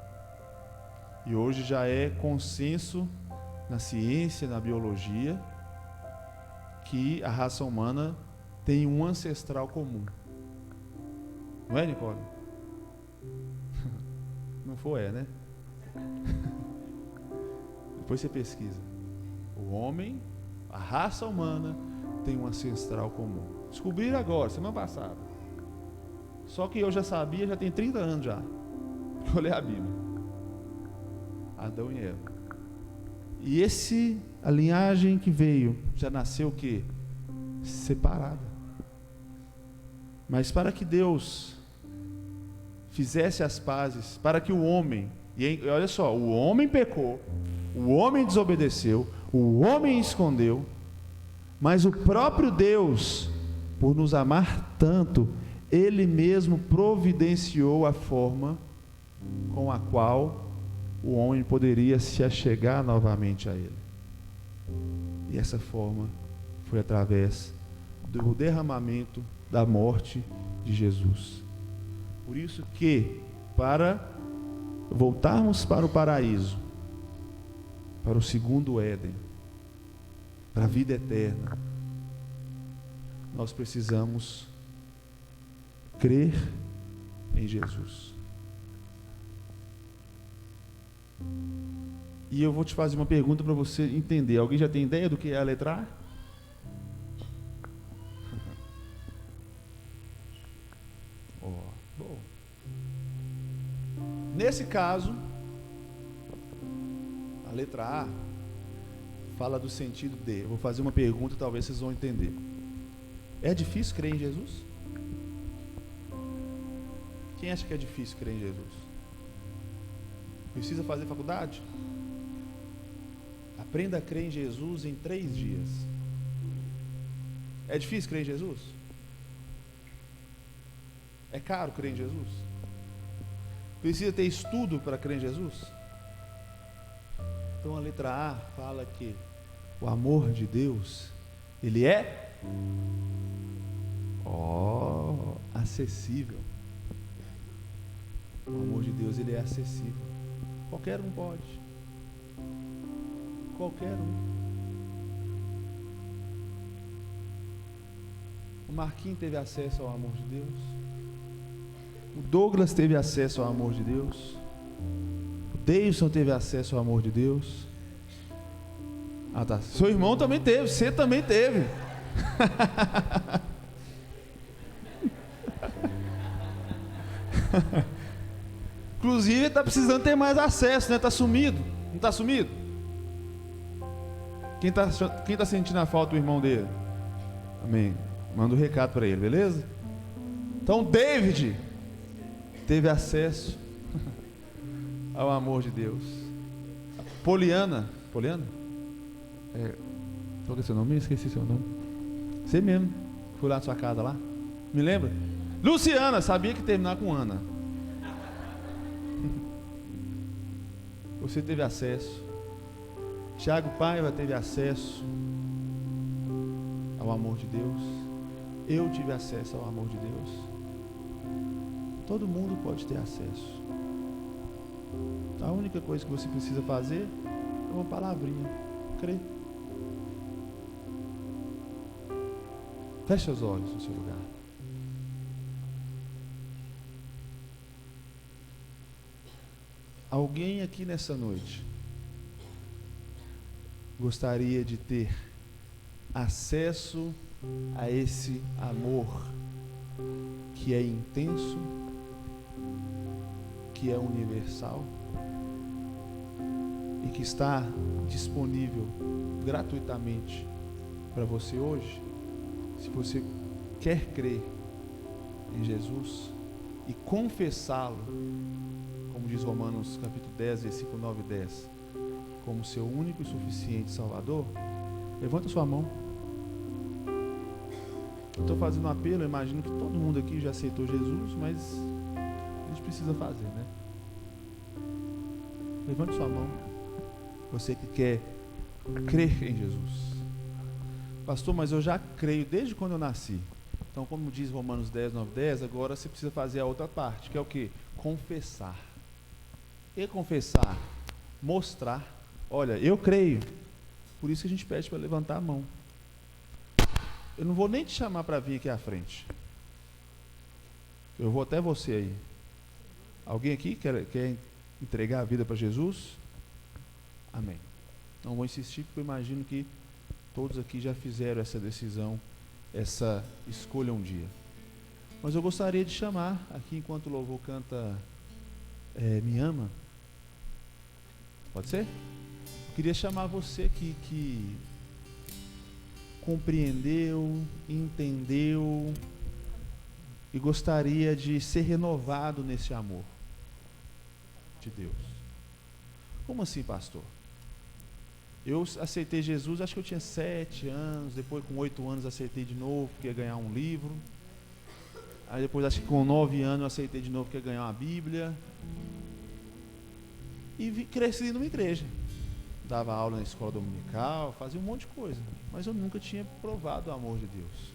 Speaker 2: E hoje já é consenso na ciência, na biologia, que a raça humana tem um ancestral comum. Não é, Nicole? Não foi, né? Depois você pesquisa. O homem, a raça humana, tem um ancestral comum. Descobriram agora, semana passada. Só que eu já sabia, já tem 30 anos já. Eu li a Bíblia. Adão e Eva. E a linhagem que veio, já nasceu o quê? Separada. Mas para que Deus fizesse as pazes, para que o homem, e olha só, o homem pecou, o homem desobedeceu, o homem escondeu, mas o próprio Deus, por nos amar tanto, Ele mesmo providenciou a forma com a qual o homem poderia se achegar novamente a Ele. E essa forma foi através do derramamento da morte de Jesus. Por isso que, para voltarmos para o paraíso, para o segundo Éden, para a vida eterna, nós precisamos crer em Jesus. E eu vou te fazer uma pergunta para você entender. Alguém já tem ideia do que é a letra A? Bom. Nesse caso, a letra A fala do sentido de. Eu vou fazer uma pergunta, talvez vocês vão entender. É difícil crer em Jesus? Quem acha que é difícil crer em Jesus? Precisa fazer faculdade? Aprenda a crer em Jesus em 3 dias. É difícil crer em Jesus? É caro crer em Jesus? Precisa ter estudo para crer em Jesus? Então a letra A fala que o amor de Deus, ele é acessível. O amor de Deus, ele é acessível. Qualquer um pode. Qualquer um. O Marquinhos teve acesso ao amor de Deus. O Douglas teve acesso ao amor de Deus. O Davidson teve acesso ao amor de Deus. Ah, tá. Seu irmão também teve. Você também teve. Inclusive, está precisando ter mais acesso, né? Está sumido. Não está sumido? Quem tá sentindo a falta do irmão dele? Amém. Manda um recado para ele, beleza? Então, David teve acesso ao amor de Deus. Poliana? Qual é seu nome? Esqueci seu nome. Você mesmo. Fui lá na sua casa lá. Me lembra? Luciana, sabia que terminar com Ana. Você teve acesso. Tiago Paiva teve acesso ao amor de Deus. Eu tive acesso ao amor de Deus. Todo mundo pode ter acesso. A única coisa que você precisa fazer é uma palavrinha: crer. Feche os olhos no seu lugar. Alguém aqui nessa noite gostaria de ter acesso a esse amor que é intenso, que é universal e que está disponível gratuitamente para você hoje? Se você quer crer em Jesus e confessá-lo, como diz Romanos capítulo 10, versículo 9 e 10, como seu único e suficiente Salvador, levanta sua mão. Eu estou fazendo um apelo, eu imagino que todo mundo aqui já aceitou Jesus, mas a gente precisa fazer, né? Levante sua mão. Você que quer crer em Jesus. Pastor, mas eu já creio desde quando eu nasci. Então, como diz Romanos 10, 9, 10, agora você precisa fazer a outra parte, que é o quê? Confessar. E confessar, mostrar. Olha, eu creio. Por isso que a gente pede para levantar a mão. Eu não vou nem te chamar para vir aqui à frente. Eu vou até você aí. Alguém aqui quer entregar a vida para Jesus? Amém. Não vou insistir, porque eu imagino que todos aqui já fizeram essa decisão, essa escolha um dia. Mas eu gostaria de chamar, aqui enquanto o louvor canta Me Ama. Pode ser? Eu queria chamar você que compreendeu, entendeu e gostaria de ser renovado nesse amor de Deus. Como assim, pastor? Eu aceitei Jesus, acho que eu tinha 7 anos, depois com 8 anos aceitei de novo, porque ia ganhar um livro. Aí depois acho que com 9 anos eu aceitei de novo, porque ia ganhar uma Bíblia. E cresci numa igreja. Dava aula na escola dominical, fazia um monte de coisa. Mas eu nunca tinha provado o amor de Deus.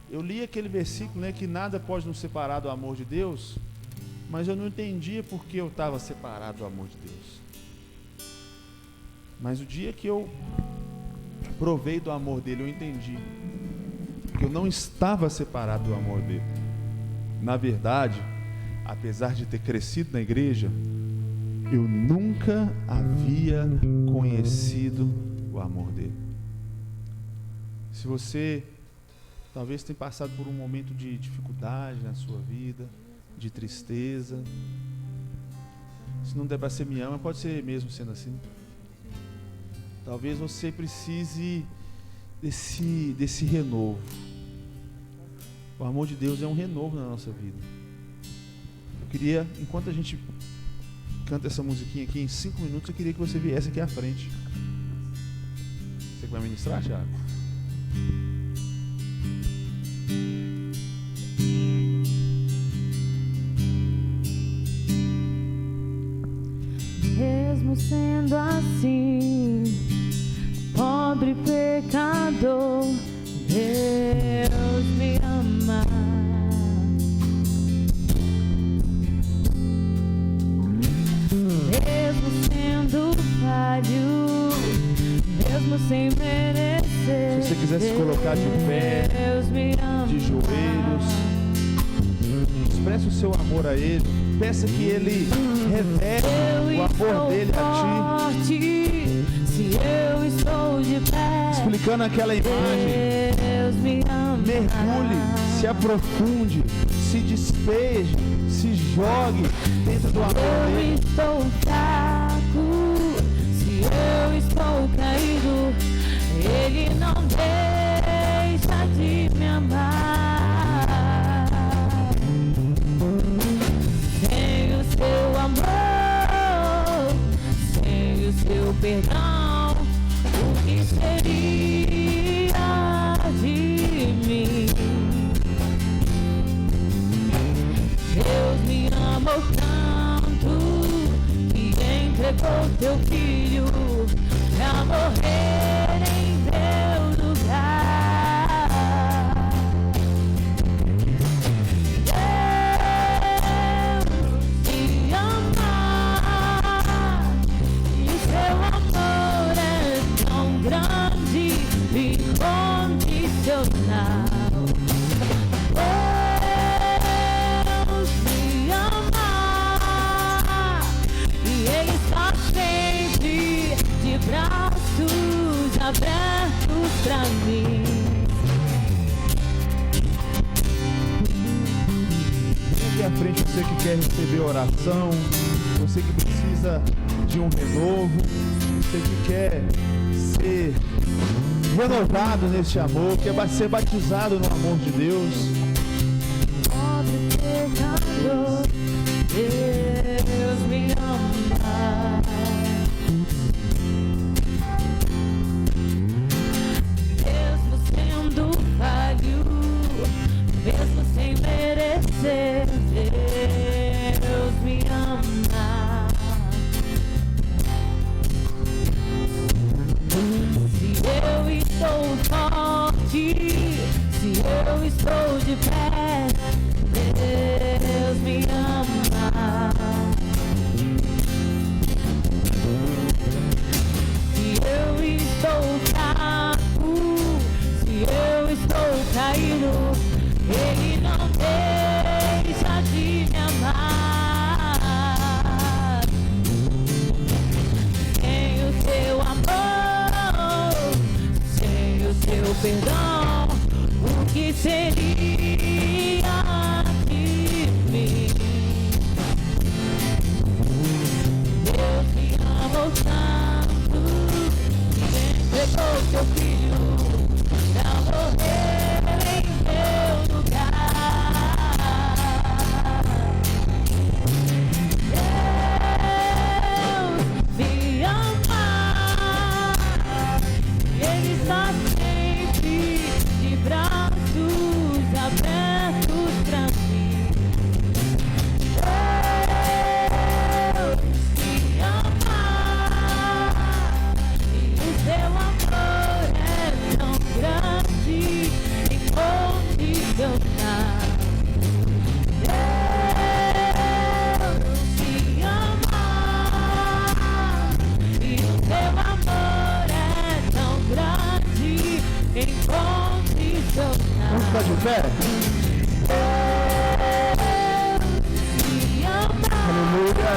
Speaker 2: Eu li aquele versículo, né, que nada pode nos separar do amor de Deus, mas eu não entendia por que eu estava separado do amor de Deus. Mas o dia que eu provei do amor dele, eu entendi que eu não estava separado do amor dele. Na verdade, apesar de ter crescido na igreja, eu nunca havia conhecido o amor dele. Se você talvez tenha passado por um momento de dificuldade na sua vida, de tristeza, se não der para ser me ama, pode ser mesmo sendo assim. Talvez você precise desse renovo. O amor de Deus é um renovo na nossa vida. Eu queria, enquanto a gente canta essa musiquinha aqui, em 5 minutos, eu queria que você viesse aqui à frente. Você que vai ministrar, Thiago?
Speaker 5: Mesmo sendo assim, pobre pecador, Deus me ama. Mesmo sendo falho, mesmo sem merecer,
Speaker 2: Se você quiser se colocar de pé,
Speaker 5: Deus me ama.
Speaker 2: de joelhos, expresse o seu amor a Ele, peça que Ele revele o amor dele a
Speaker 5: ti. Se eu estou de pé,
Speaker 2: ti, explicando aquela imagem.
Speaker 5: Deus me ama.
Speaker 2: Mergulhe, se aprofunde, se despeje, se jogue dentro do amor
Speaker 5: Eu
Speaker 2: dele.
Speaker 5: estou fraco, se eu estou caído, Ele não deixa de me amar. Sem o seu amor, sem o seu perdão, o que seria de mim? Deus me amou tanto que entregou teu filho pra morrer em teu lugar. Deus te ama e o seu amor é tão grande e incondicional. Braços abertos pra mim.
Speaker 2: Vem aqui à frente, você que quer receber oração, você que precisa de um renovo, você que quer ser renovado nesse amor, quer ser batizado no amor de Deus.
Speaker 5: Pobre pecador, Deus me ama. Se eu estou de pé, Deus me ama. Se eu estou fraco, se eu estou caído, Ele não deixa de me amar. Sem o seu amor, sem o seu perdão, o que seria de mim? Deus me amou tanto, que entregou seu filho pra morrer em meu lugar. Deus me ama, Ele está sempre de braços abertos pra mim. Deus me ama, e o seu amor é tão grande, incondicional. Deus me ama, e o seu amor é tão grande, incondicional.
Speaker 2: Vamos ficar de pé?
Speaker 5: Deus me ama,
Speaker 2: Aleluia.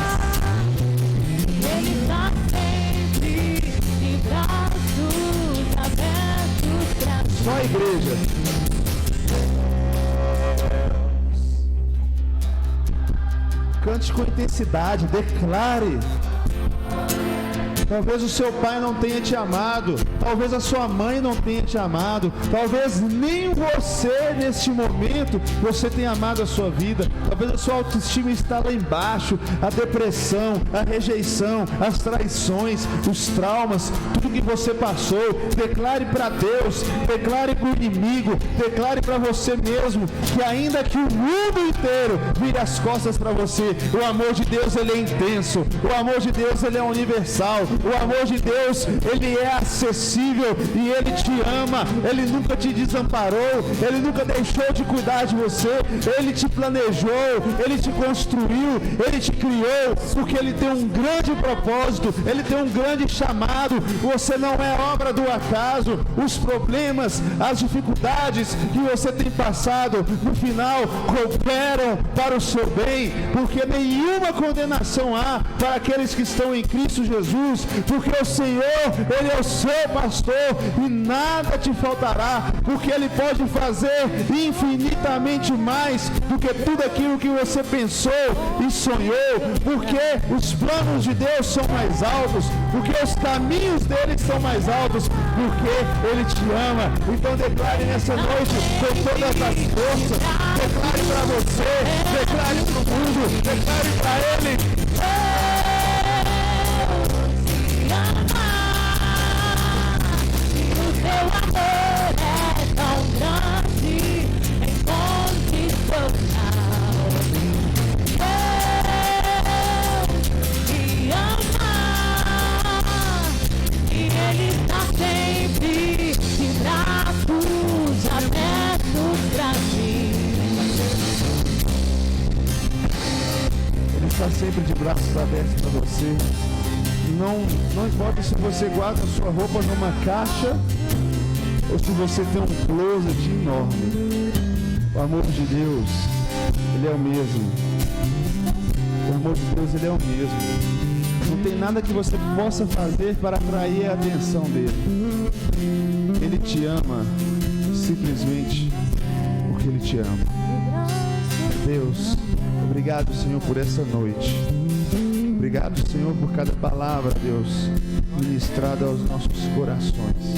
Speaker 5: Ele está sempre de braços abertos pra mim.
Speaker 2: Só a igreja. Cante com intensidade, declare. Talvez o seu pai não tenha te amado, talvez a sua mãe não tenha te amado, talvez nem você neste momento você tenha amado a sua vida, talvez a sua autoestima está lá embaixo, a depressão, a rejeição, as traições, os traumas, tudo que você passou. Declare para Deus, declare para o inimigo, declare para você mesmo que ainda que o mundo inteiro vire as costas para você, o amor de Deus ele é intenso, o amor de Deus ele é universal. O amor de Deus, ele é acessível e ele te ama, ele nunca te desamparou, ele nunca deixou de cuidar de você, ele te planejou, ele te construiu, ele te criou, porque ele tem um grande propósito, ele tem um grande chamado. Você não é obra do acaso. Os problemas, as dificuldades que você tem passado, no final cooperam para o seu bem, porque nenhuma condenação há para aqueles que estão em Cristo Jesus, porque o Senhor, Ele é o seu pastor e nada te faltará, porque Ele pode fazer infinitamente mais do que tudo aquilo que você pensou e sonhou, porque os planos de Deus são mais altos, porque os caminhos dele são mais altos, porque Ele te ama. Então declare nessa noite com todas as forças, declare para você, declare para o mundo, declare para Ele.
Speaker 5: Seu amor é tão grande, incondicional. Deus me ama, e Ele está sempre de braços abertos pra mim.
Speaker 2: Ele está sempre de braços abertos para você. Não importa se você guarda a sua roupa numa caixa ou se você tem um closet enorme. O amor de Deus, Ele é o mesmo. O amor de Deus, Ele é o mesmo. Não tem nada que você possa fazer para atrair a atenção dEle. Ele te ama simplesmente porque Ele te ama. Deus, obrigado, Senhor, por essa noite. Obrigado, Senhor, por cada palavra, Deus, ministrada aos nossos corações.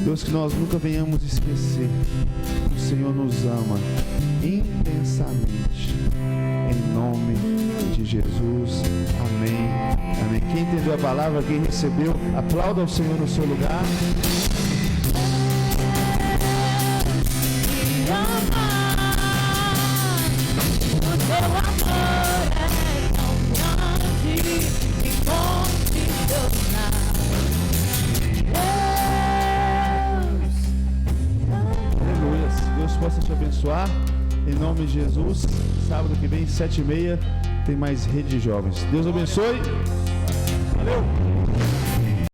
Speaker 2: Deus, que nós nunca venhamos esquecer que o Senhor nos ama intensamente. Em nome de Jesus. Amém. Amém. Quem entendeu a palavra, quem recebeu, aplauda ao Senhor no seu lugar. Aleluia. Deus possa te abençoar. Em nome de Jesus. Sábado que vem, 7h30, tem mais Rede de Jovens. Deus abençoe. Valeu.